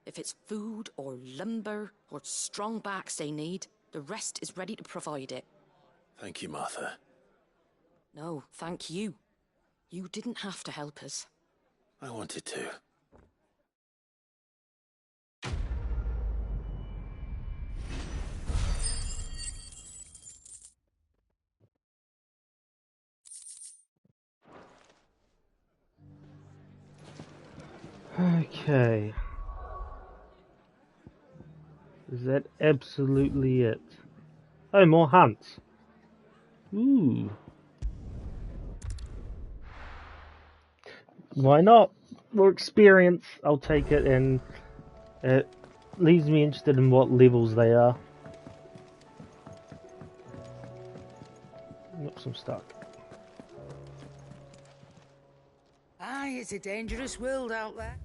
If it's food or lumber or strong backs they need, the rest is ready to provide it. Thank you, Martha. No, thank you. You didn't have to help us. I wanted to. Okay. Is that absolutely it? Oh, more hunts. Ooh. Why not? More experience. I'll take it, and it leaves me interested in what levels they are. Oops, I'm stuck. Aye, it's a dangerous world out there.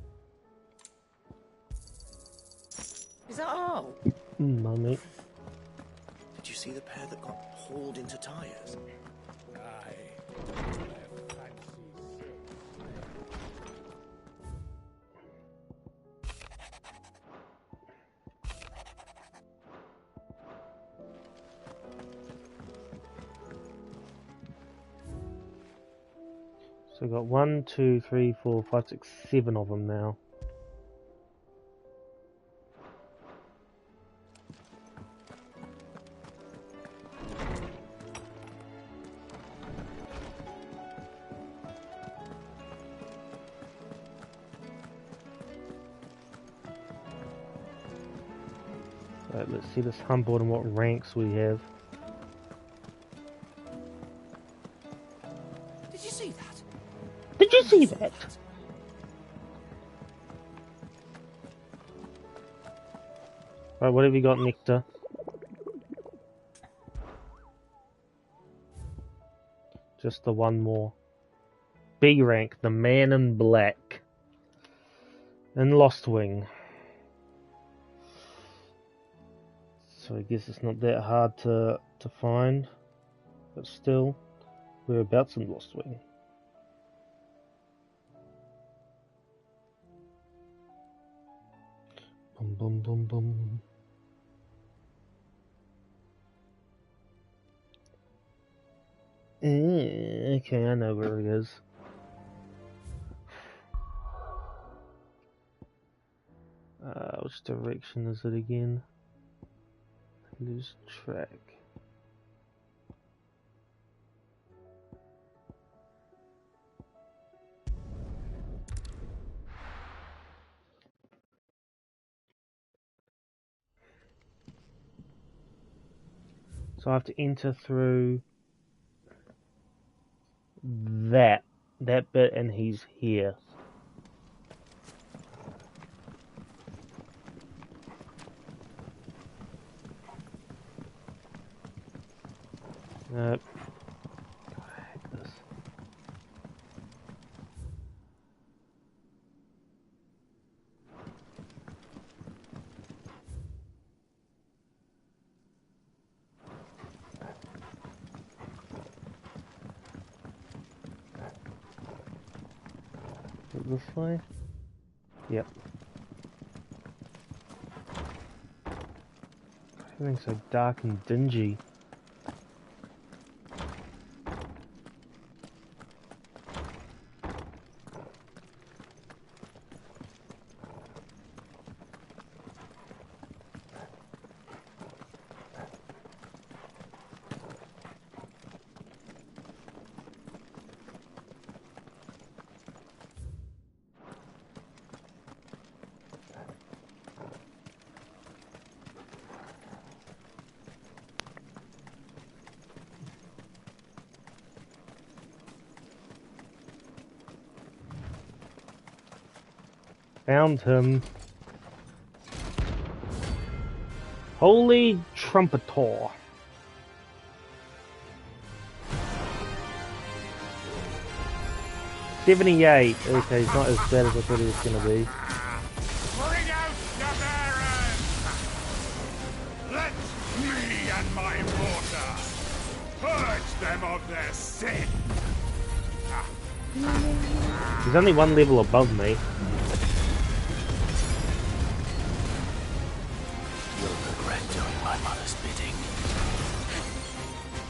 Is that all? Mummy. Did you see the pair that got hauled into tires? So I got 1, 2, 3, 4, 5, 6, 7 of them now. Right, let's see this humboard and what ranks we have. Did you see that? Did you see that? Right, what have you got, Nectar? Just the one more. B rank, the Man in Black. In Lost Wing. So I guess it's not that hard to find. But still, whereabouts in Lost Wing? Boom, boom, boom, boom. Okay, I know where it is. Which direction is it again? Lose track. So I have to enter through that bit, and he's here. Nope. God, I hate this. Is it this way? Yep. Everything's so dark and dingy. Found him. Holy Trumpetor. $78. Okay, he's not as bad as I thought he was gonna be. Bring out the bearers! Let me and my water purge them of their sin! He's only one level above me. You'll regret doing my mother's bidding.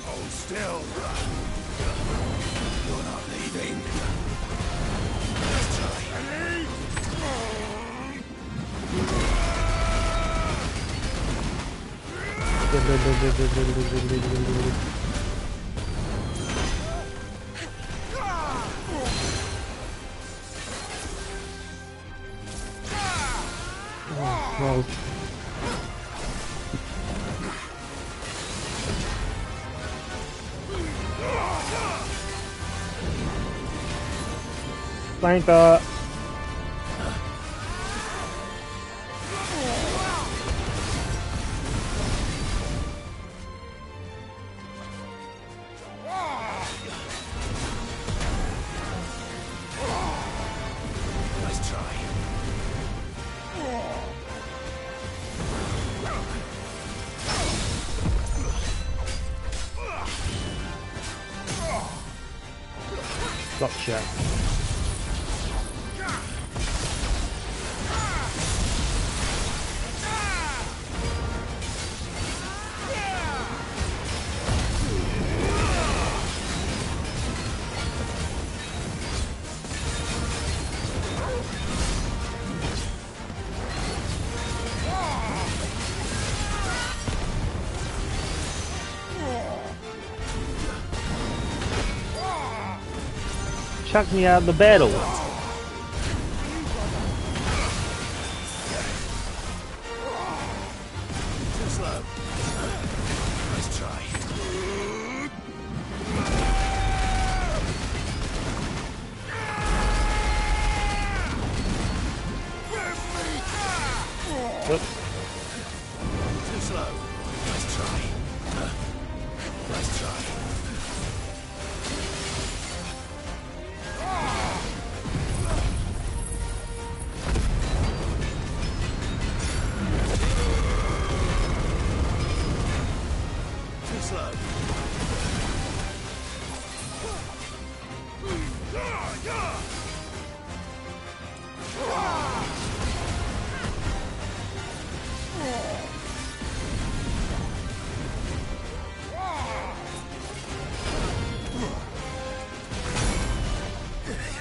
Hold still! You're not leaving. Well. Flanker. Nice try. Gotcha. Chuck me out of the battle. Too slow. Nice try. Whoops. Too slow. Nice try. Nice try.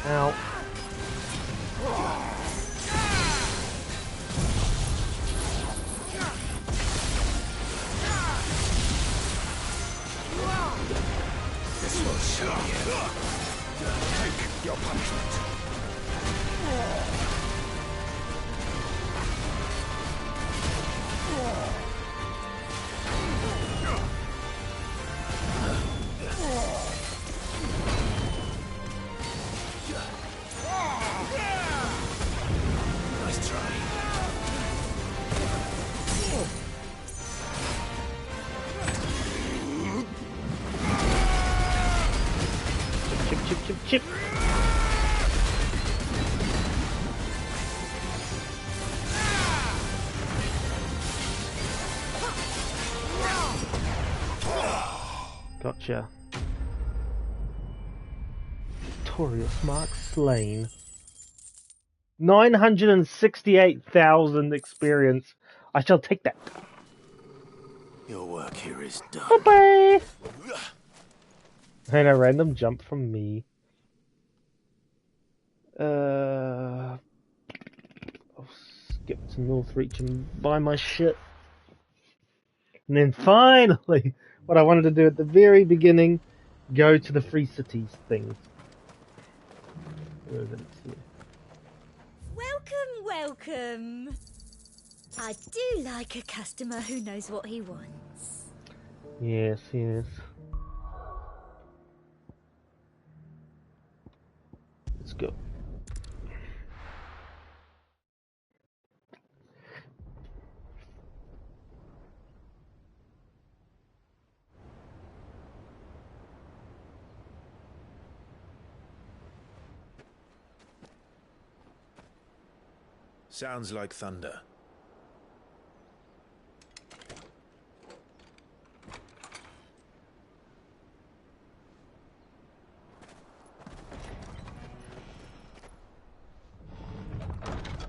Ow. This will show you. Take your punishment. Nice try. Chip, chip, chip, chip. Gotcha. Victorious Mark slain. 968,000 experience. I shall take that. Your work here is done. Bye-bye. And a random jump from me. I'll skip to Northreach and buy my shit. And then finally, what I wanted to do at the very beginning, go to the Free Cities thing. Where is it? It's here. Welcome, welcome. I do like a customer who knows what he wants. Yes, yes. Let's go. Sounds like thunder.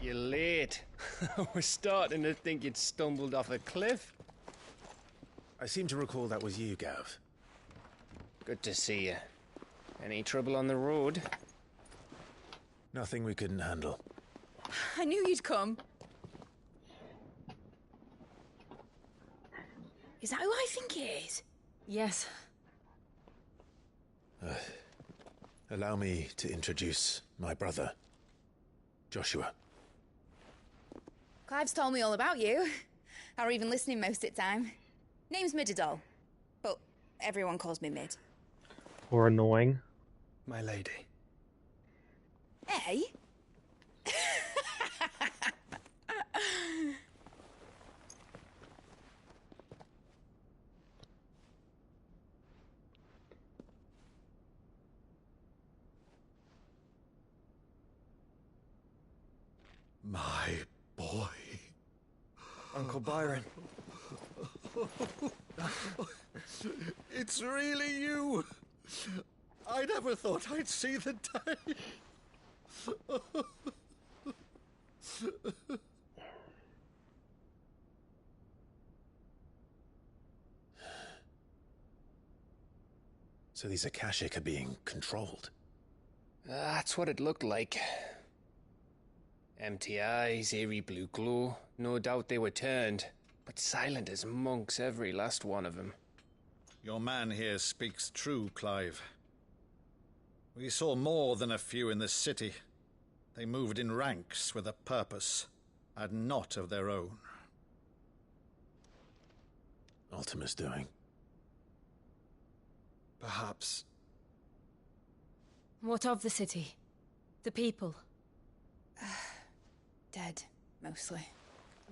You're late. I was starting to think you'd stumbled off a cliff. I seem to recall that was you, Gav. Good to see you. Any trouble on the road? Nothing we couldn't handle. I knew you'd come. Is that who I think it is? Yes. Allow me to introduce my brother, Joshua. Clive's told me all about you. Or even listening most of the time. Name's Mididol, but everyone calls me Mid. Or annoying. My lady. Hey? My boy. Uncle Byron. It's really you. I never thought I'd see the day. So these Akashic are being controlled. That's what it looked like. Empty eyes, eerie blue glow. No doubt they were turned, but silent as monks, every last one of them. Your man here speaks true, Clive. We saw more than a few in the city. They moved in ranks with a purpose, and not of their own. Ultima's doing. Perhaps. What of the city? The people? Dead, mostly.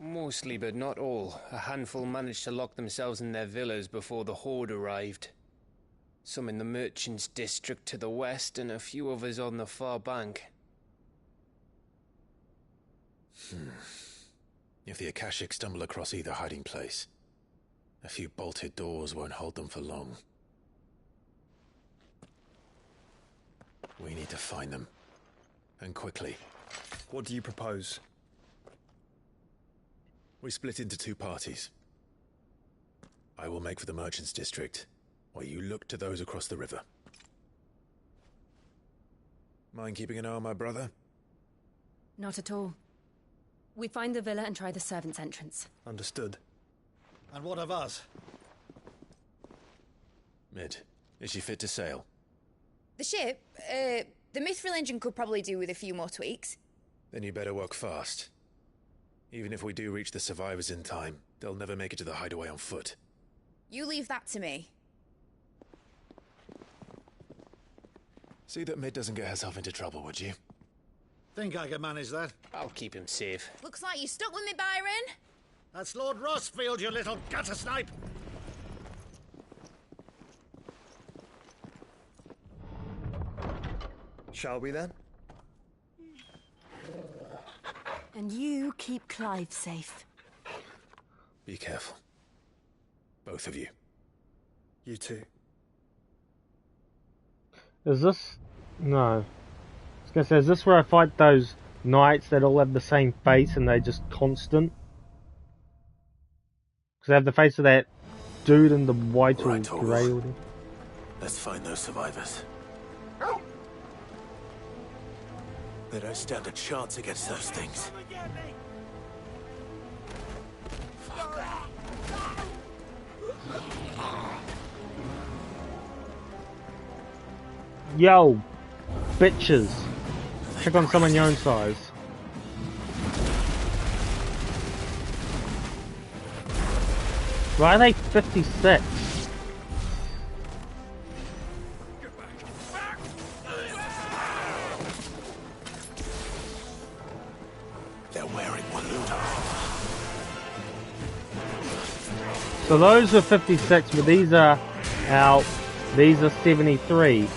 Mostly, but not all. A handful managed to lock themselves in their villas before the Horde arrived. Some in the Merchants' District to the west, and a few others on the far bank. If the Akashic stumble across either hiding place, a few bolted doors won't hold them for long. We need to find them. And quickly. What do you propose? We split into two parties. I will make for the Merchants' District, while you look to those across the river. Mind keeping an eye on my brother? Not at all. We find the villa and try the servants' entrance. Understood. And what of us? Mid, is she fit to sail? The ship, the Mithril engine could probably do with a few more tweaks. Then you better work fast. Even if we do reach the survivors in time, they'll never make it to the hideaway on foot. You leave that to me. See that Mid doesn't get herself into trouble, would you? Think I can manage that. I'll keep him safe. Looks like you stuck with me, Byron. That's Lord Rossfield, you little gutter snipe! Shall we then? And you keep Clive safe. Be careful. Both of you. You too. Is this... No. I was gonna say, is this where I fight those knights that all have the same face and they're just constant? Because they have the face of that dude in the white or grey or whatever. Let's find those survivors. They don't stand a chance against those things. Yo, bitches. Check on someone your own size. Why are they 56? They're wearing Waluda. So those are 56, but these are out. These are 73.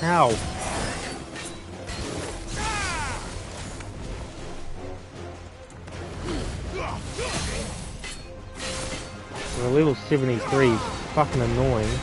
Ow. Well, level 73 is fucking annoying.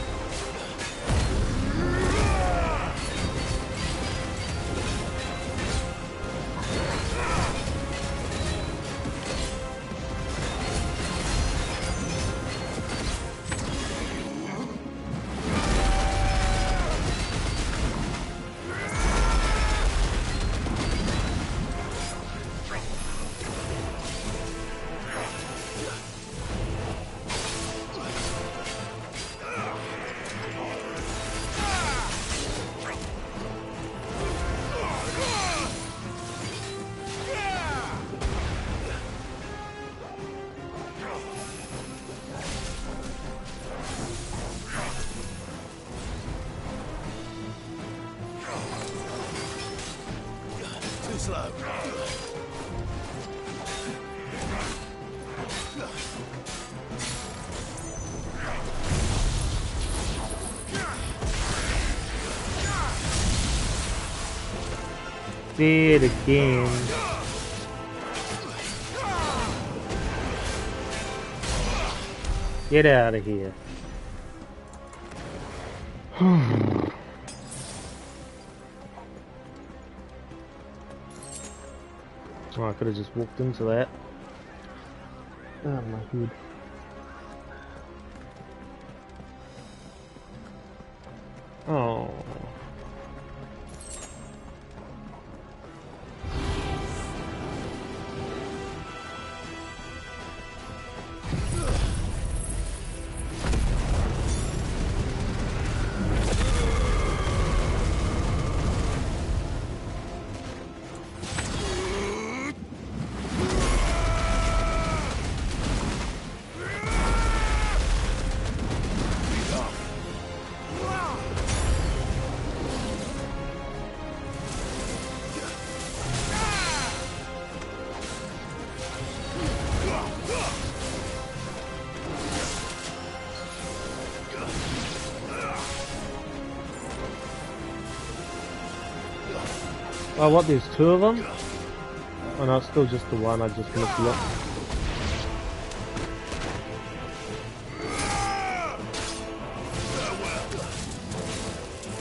Too slow. Did again. Get out of here. Oh, I could have just walked into that. Oh my god. Oh. Oh, what? There's two of them? Oh no, it's still just the one. I just mislooked.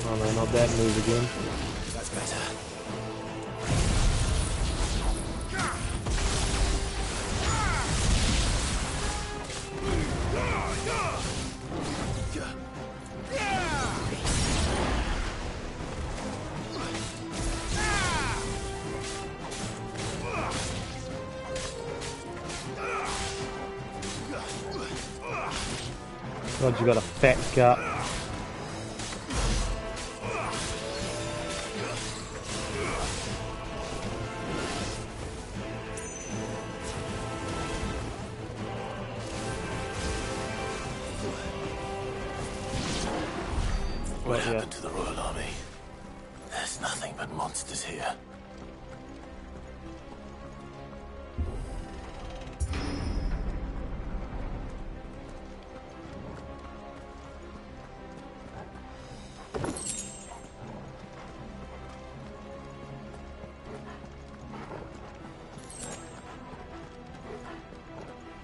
Oh no, not that move again. That's better. God, you got a fat gut. What happened to the Royal Army? There's nothing but monsters here.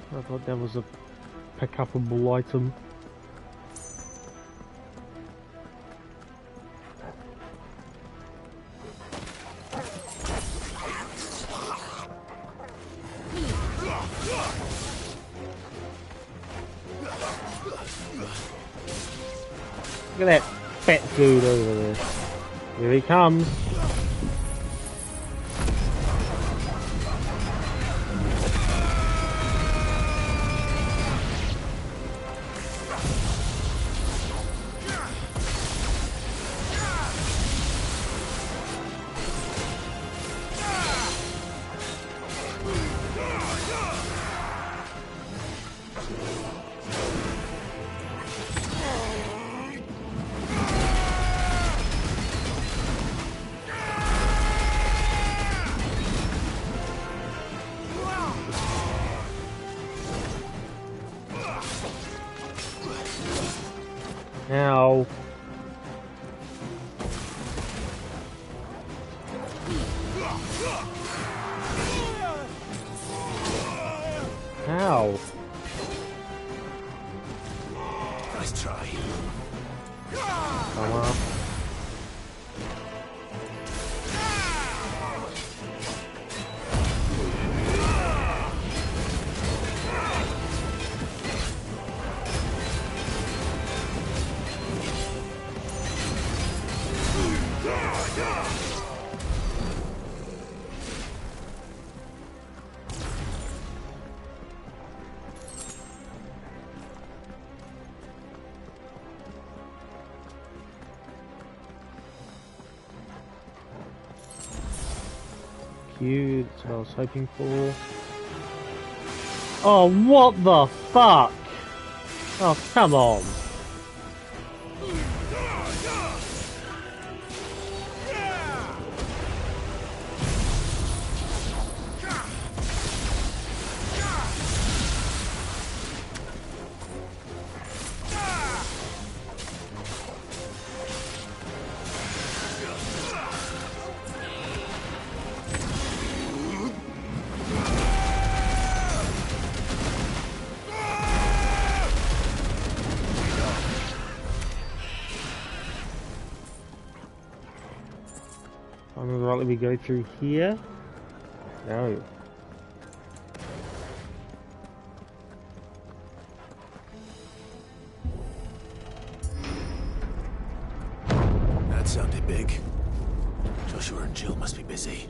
I thought that was a pick-upable item. Look at that fat dude over there. Here he comes. Ow. Ow. Nice try. Come on. Cute, that's what I was hoping for. Oh, what the fuck? Oh, come on. Right, let me go through here. No. That sounded big. Joshua and Jill must be busy.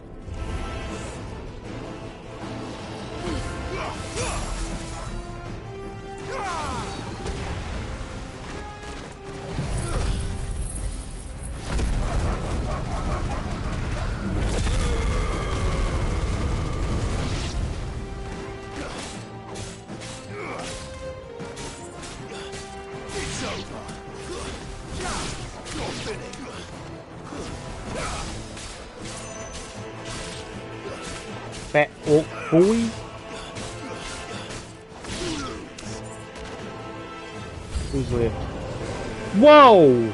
Fat orc boy. Who's left? Whoa!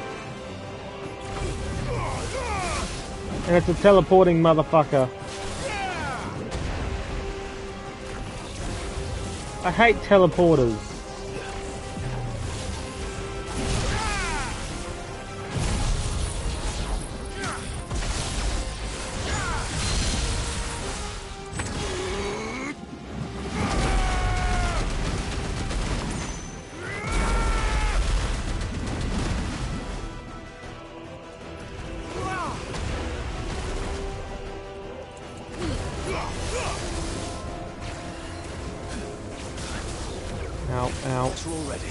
And it's a teleporting motherfucker. I hate teleporters. Ow, ow. It's all ready.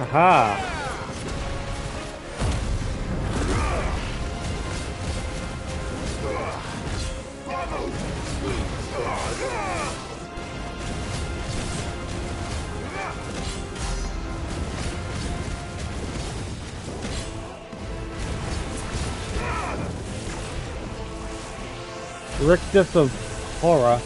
Aha! Rictus of horror.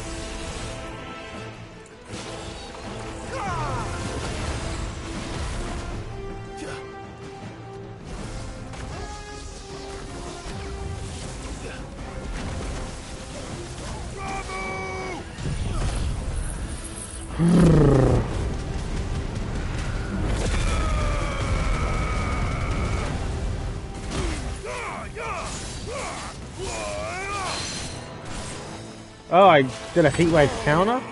Oh, I did a heatwave counter?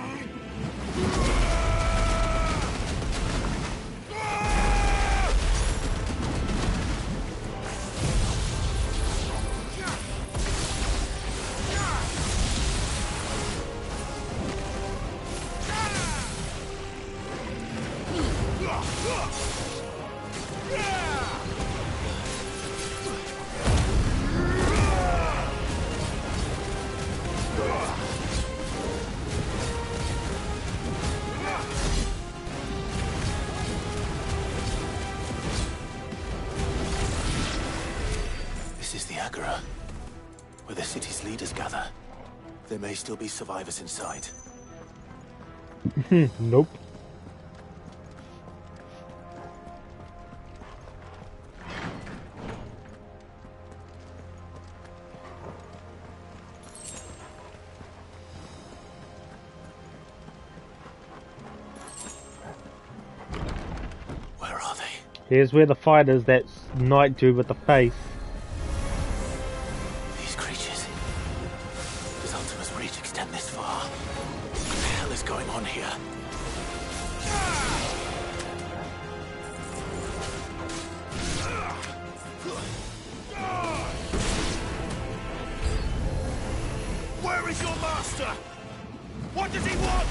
Where the city's leaders gather. There may still be survivors inside. Nope. Where are they? Here's where the fight is, that knight dude with the face. These creatures. Does Ultima's reach extend this far? What the hell is going on here? Where is your master? What does he want?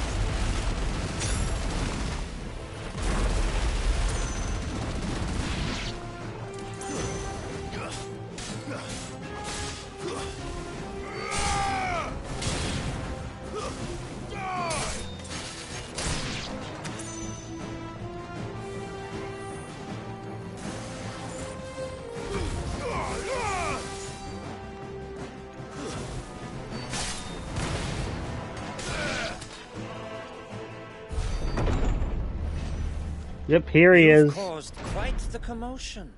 Yep, here he is. Caused quite the commotion.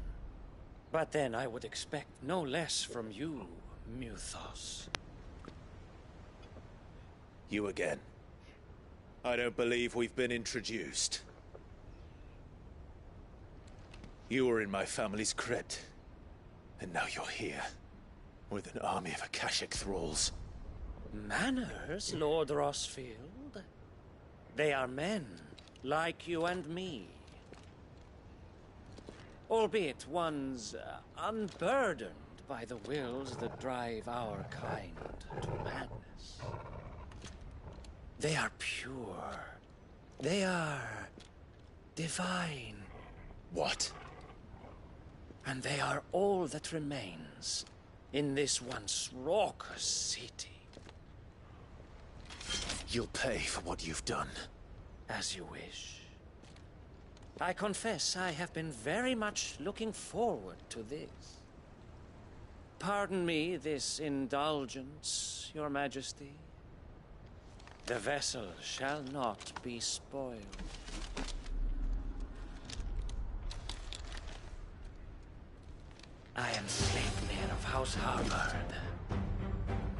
But then I would expect no less from you, Muthos. You again. I don't believe we've been introduced. You were in my family's crypt. And now you're here. With an army of Akashic thralls. Manners, Lord Rossfield? They are men, like you and me. Albeit ones unburdened by the wills that drive our kind to madness. They are pure. They are divine. What? And they are all that remains in this once raucous city. You'll pay for what you've done. As you wish. I confess I have been very much looking forward to this. Pardon me this indulgence, Your Majesty. The vessel shall not be spoiled. I am Sleipnir of House Harvard,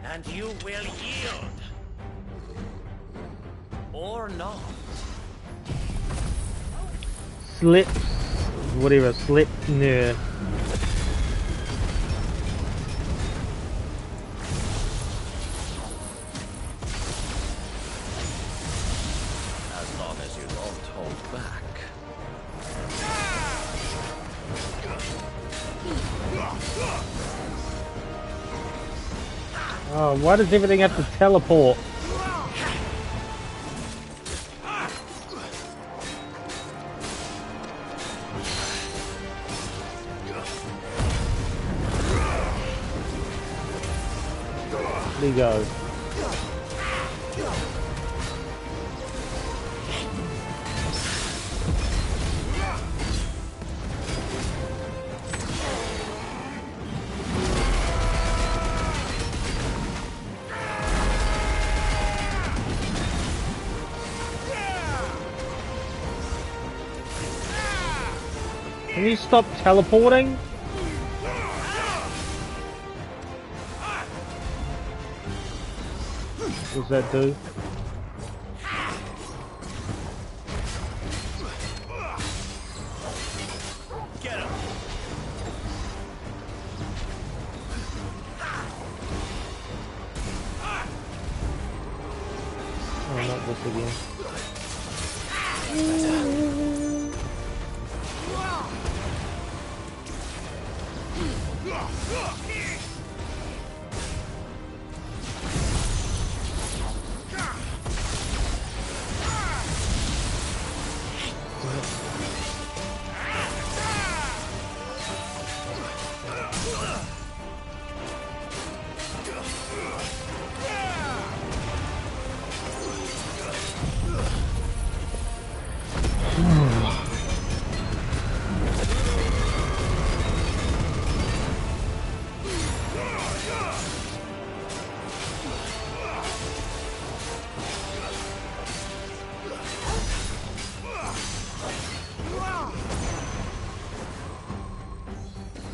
and you will yield. Or not. Slip, whatever, Sleipnir. As long as you don't hold back. Oh, why does everything have to teleport? There you go. Can you stop teleporting? What does that do? Get him. Oh, not this again.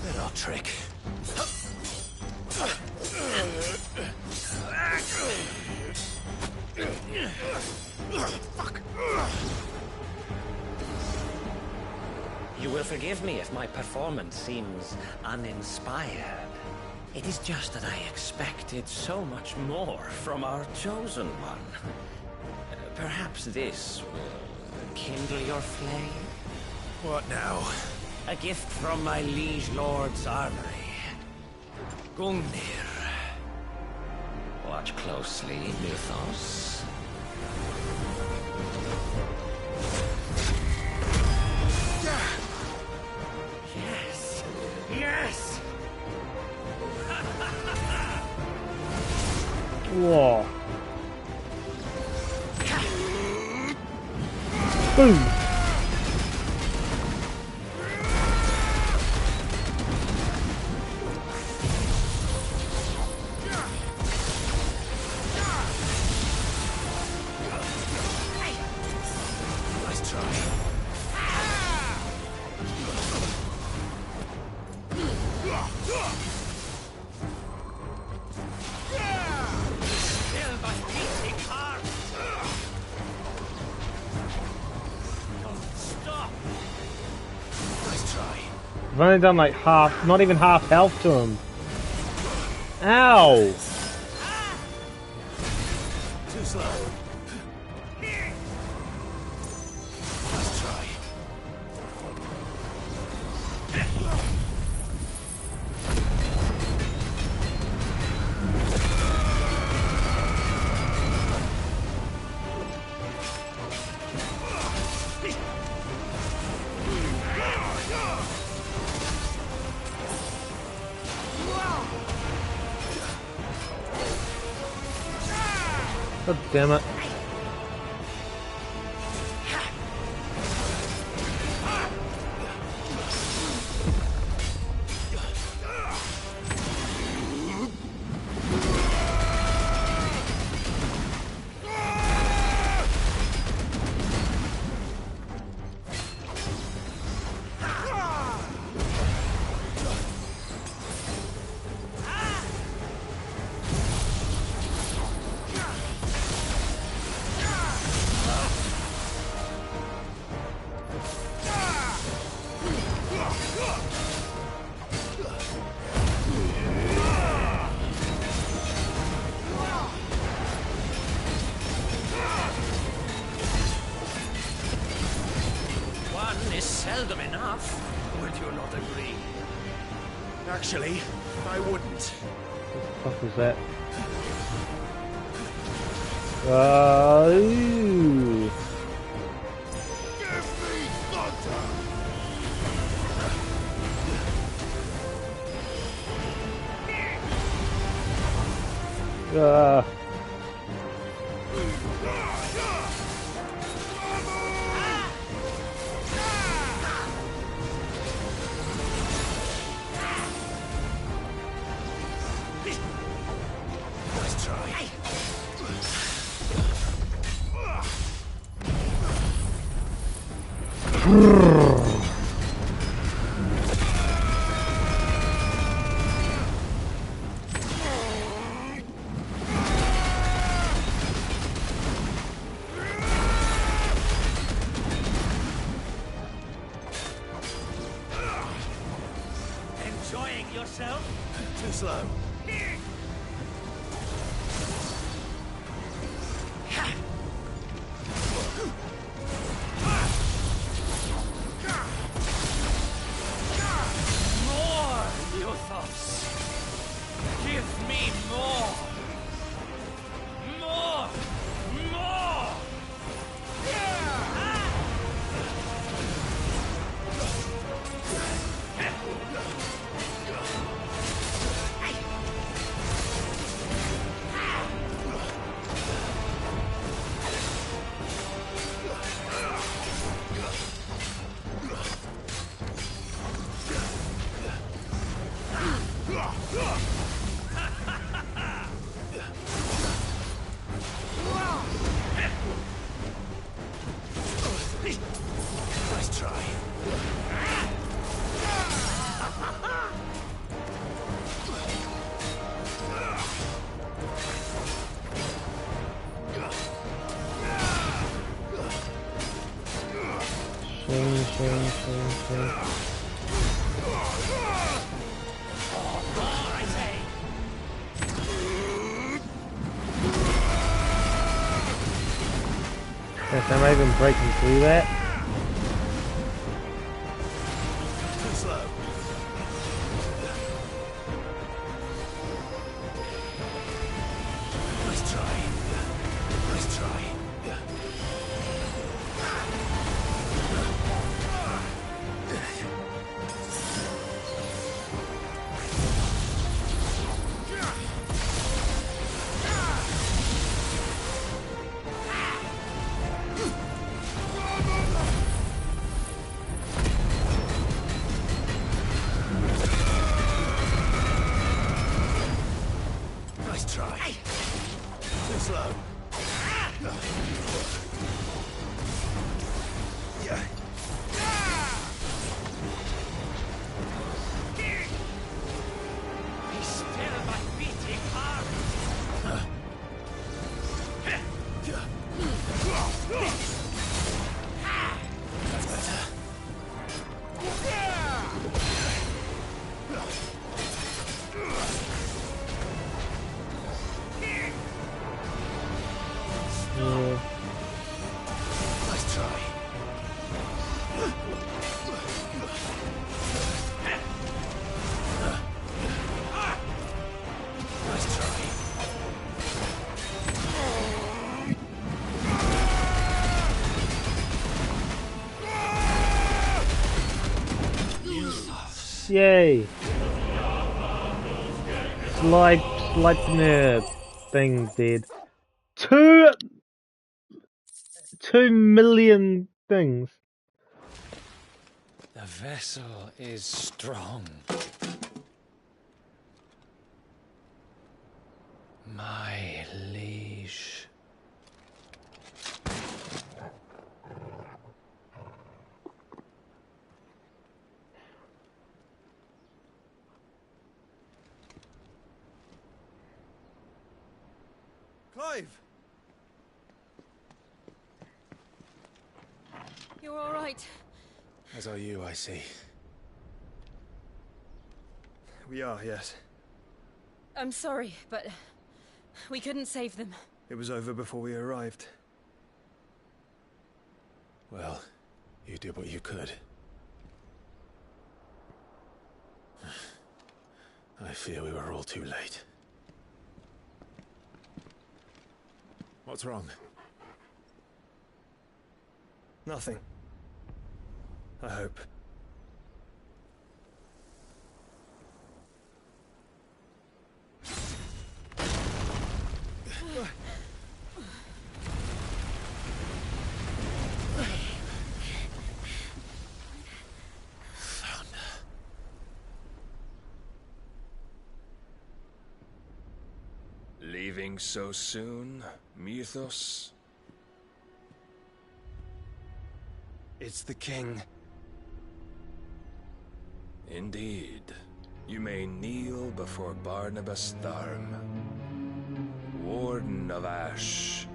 Little trick. Fuck. You will forgive me if my performance seems uninspired. It is just that I expected so much more from our chosen one. Perhaps this will kindle your flame? What now? A gift from my liege lord's armory. Gungnir. Watch closely, Mythos. Yes! Yes! Whoa. Boom. Nice try. Kill my beating heart! Stop! Nice try. I've only done like half, not even half health to him. Ow! Too slow. Nice try. God damn it. is seldom enough. Would you not agree? Actually, I wouldn't. What the fuck was that? Ooh. Give me thunder! Let's try. Enjoying yourself? Too slow. More, Euthos! Give me more! More! More! Nice try. Swing. Yes, am I even breaking through that? Too slow. Nice try. Nice try. Nice try. Too slow. Yeah. Be still, my beating heart! That's better. Yeah. Nice try. Nice try. Yay! Slide thing did 2 million things. The vessel is strong. My liege. Clive! You're all right. As are you, I see. We are, yes. I'm sorry, but we couldn't save them. It was over before we arrived. Well, you did what you could. I fear we were all too late. What's wrong? Nothing. I hope. Leaving so soon, Mythos? It's the king. Indeed. You may kneel before Barnabas Tharm, Warden of Ash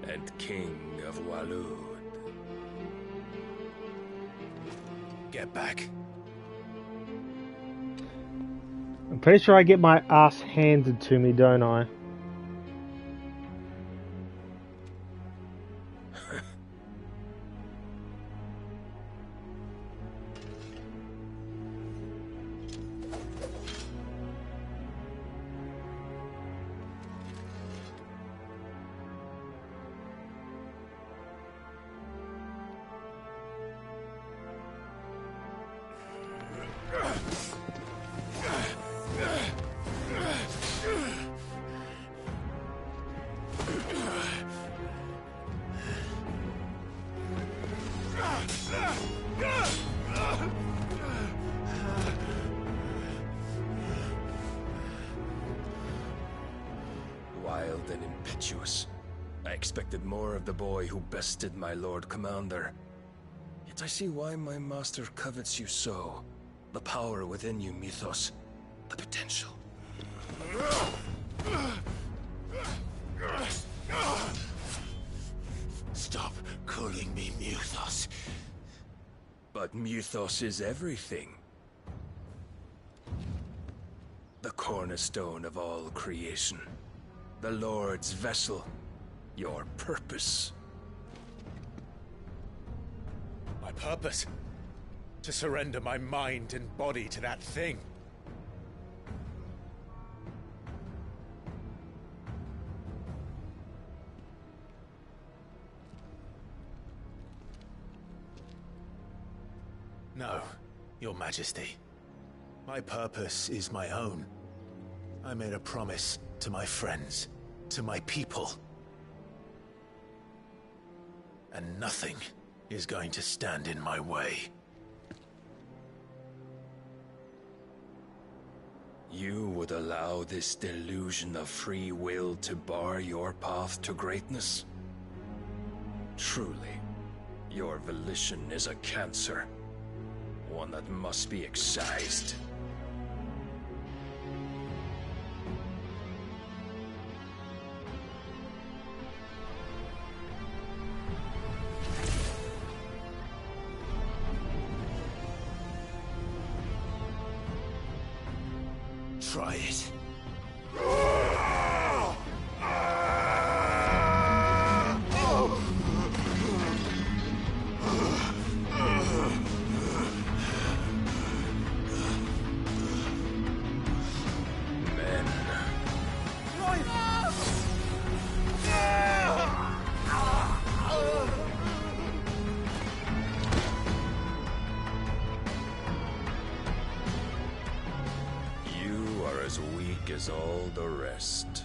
and King of Waloed. Get back. I'm pretty sure I get my ass handed to me, don't I? Wild and impetuous. I expected more of the boy who bested my Lord Commander. Yet I see why my master covets you so. The power within you, Mythos. The potential. Stop calling me Mythos. But Mythos is everything. The cornerstone of all creation. The Lord's vessel. Your purpose. My purpose? To surrender my mind and body to that thing. No, Your Majesty. My purpose is my own. I made a promise to my friends, to my people. And nothing is going to stand in my way. You would allow this delusion of free will to bar your path to greatness? Truly, your volition is a cancer. One that must be excised. Try it. As all the rest.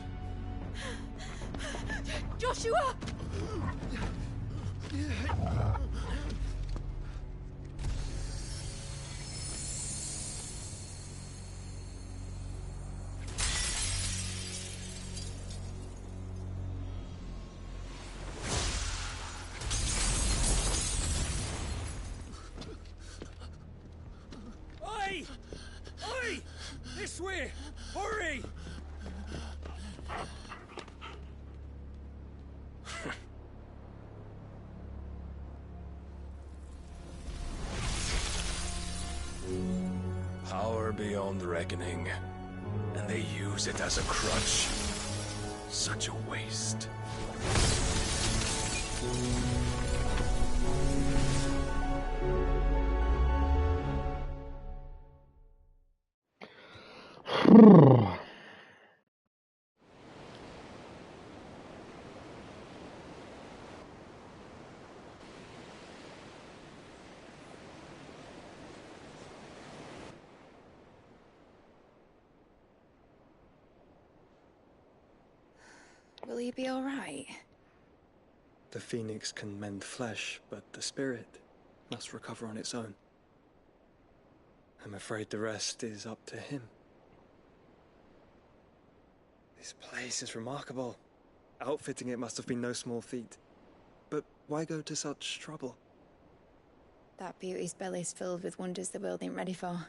Joshua! Oi! Oi! This way! Hurry! Power beyond reckoning, and they use it as a crutch. Such a waste. Will he be all right? The phoenix can mend flesh, but the spirit must recover on its own. I'm afraid the rest is up to him. This place is remarkable. Outfitting it must have been no small feat. But why go to such trouble? That beauty's belly's filled with wonders the world ain't ready for.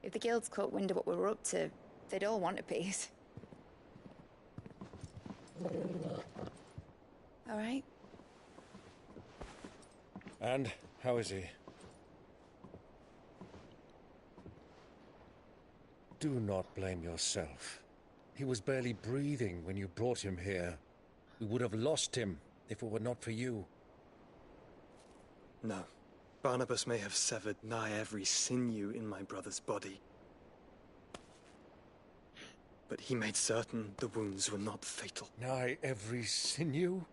If the guilds caught wind of what we were up to, they'd all want a piece. All right? And how is he? Do not blame yourself. He was barely breathing when you brought him here. We would have lost him if it were not for you. No. Barnabas may have severed nigh every sinew in my brother's body. But he made certain the wounds were not fatal. Nigh every sinew?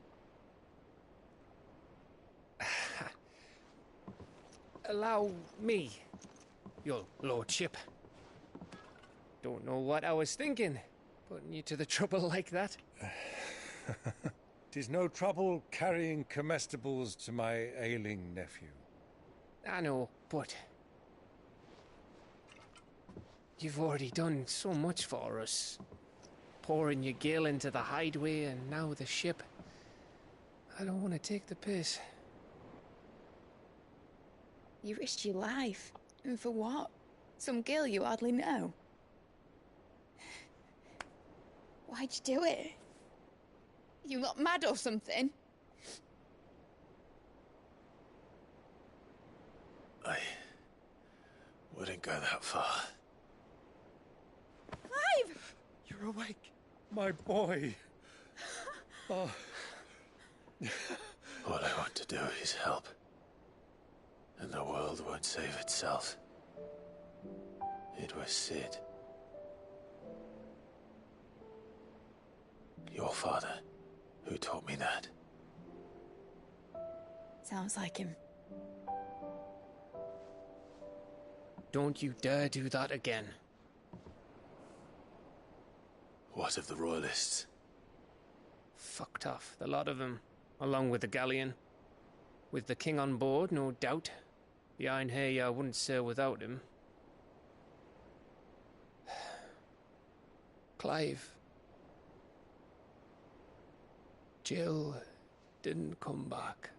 Allow me, your lordship. Don't know what I was thinking, putting you to the trouble like that. 'Tis no trouble carrying comestibles to my ailing nephew. I know, but you've already done so much for us. Pouring your gil into the hideaway and now the ship. I don't want to take the piss. You risked your life. And for what? Some girl you hardly know. Why'd you do it? You not mad or something? I wouldn't go that far. Clive! You're awake, my boy. Oh. All I want to do is help. And the world won't save itself. It was Sid. Your father, who taught me that. Sounds like him. Don't you dare do that again. What of the royalists? Fucked off, the lot of them, along with the galleon. With the king on board, no doubt. Behind here, I wouldn't sail without him. Clive. Jill didn't come back.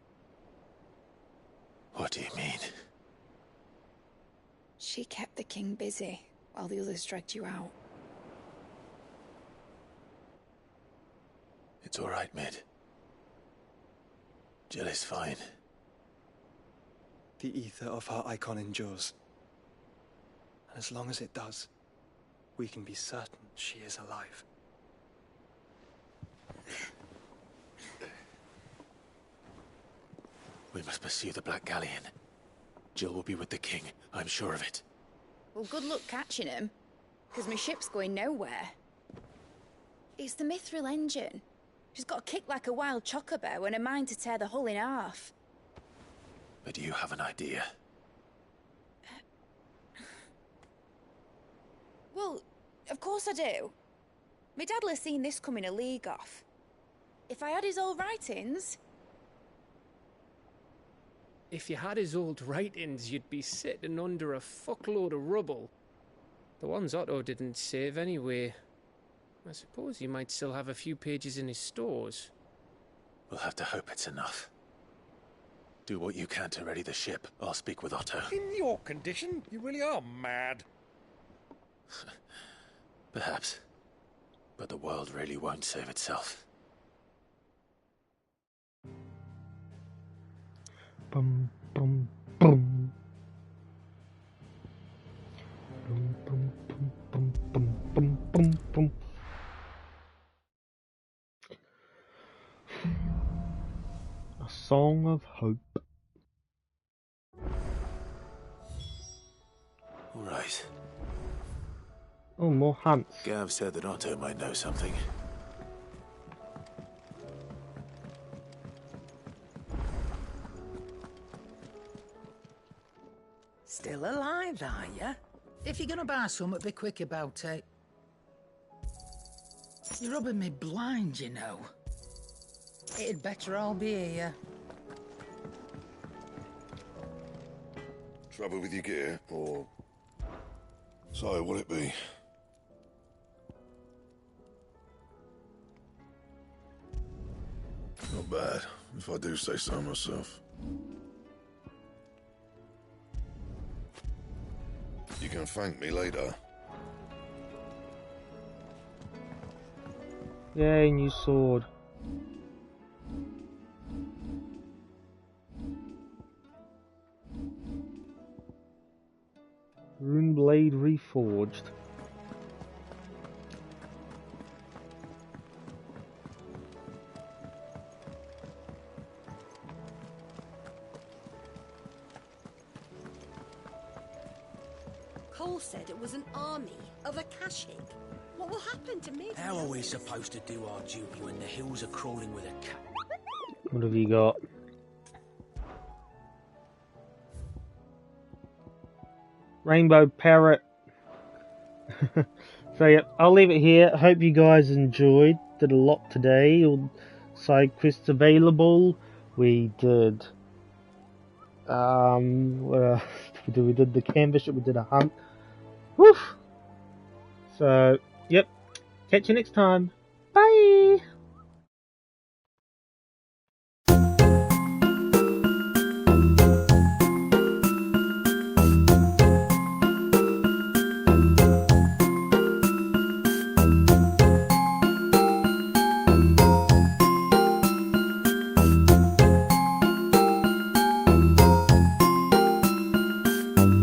What do you mean? She kept the king busy while the others dragged you out. It's all right, Mid. Jill is fine. The ether of her icon endures. And as long as it does, we can be certain she is alive. We must pursue the Black Galleon. Jill will be with the king, I'm sure of it. Well, good luck catching him, because my ship's going nowhere. It's the Mithril engine. She's got a kick like a wild chocobo and a mind to tear the hull in half. But you have an idea. Well, of course I do. My dad'll have seen this coming a league off. If I had his old writings... If you had his old writings, you'd be sitting under a fuckload of rubble. The ones Otto didn't save anyway. I suppose he might still have a few pages in his stores. We'll have to hope it's enough. Do what you can to ready the ship. I'll speak with Otto. In your condition, you really are mad. Perhaps. But the world really won't save itself. Bum, bum, bum. Bum, bum, bum, bum, bum, bum, bum. A Song of Hope. All right. Oh, more hunts. Gav said that Otto might know something. Still alive, are ya? If you're gonna buy something, be quick about it. You're rubbing me blind, you know. It'd better all be here. Trouble with your gear, or... So, what'll it be? Not bad, if I do say so myself. You can thank me later. Yay, new sword. Rune blade reforged. Cole said it was an army of Akashic. What will happen to me? How are we supposed to do our duty when the hills are crawling with a cat? What have you got? Rainbow parrot. So yeah, I'll leave it here. Hope you guys enjoyed. Did a lot today. All side quests available. We did. What else did we do? We did the canvas. We did a hunt. Woof. So yep. Catch you next time. Bye.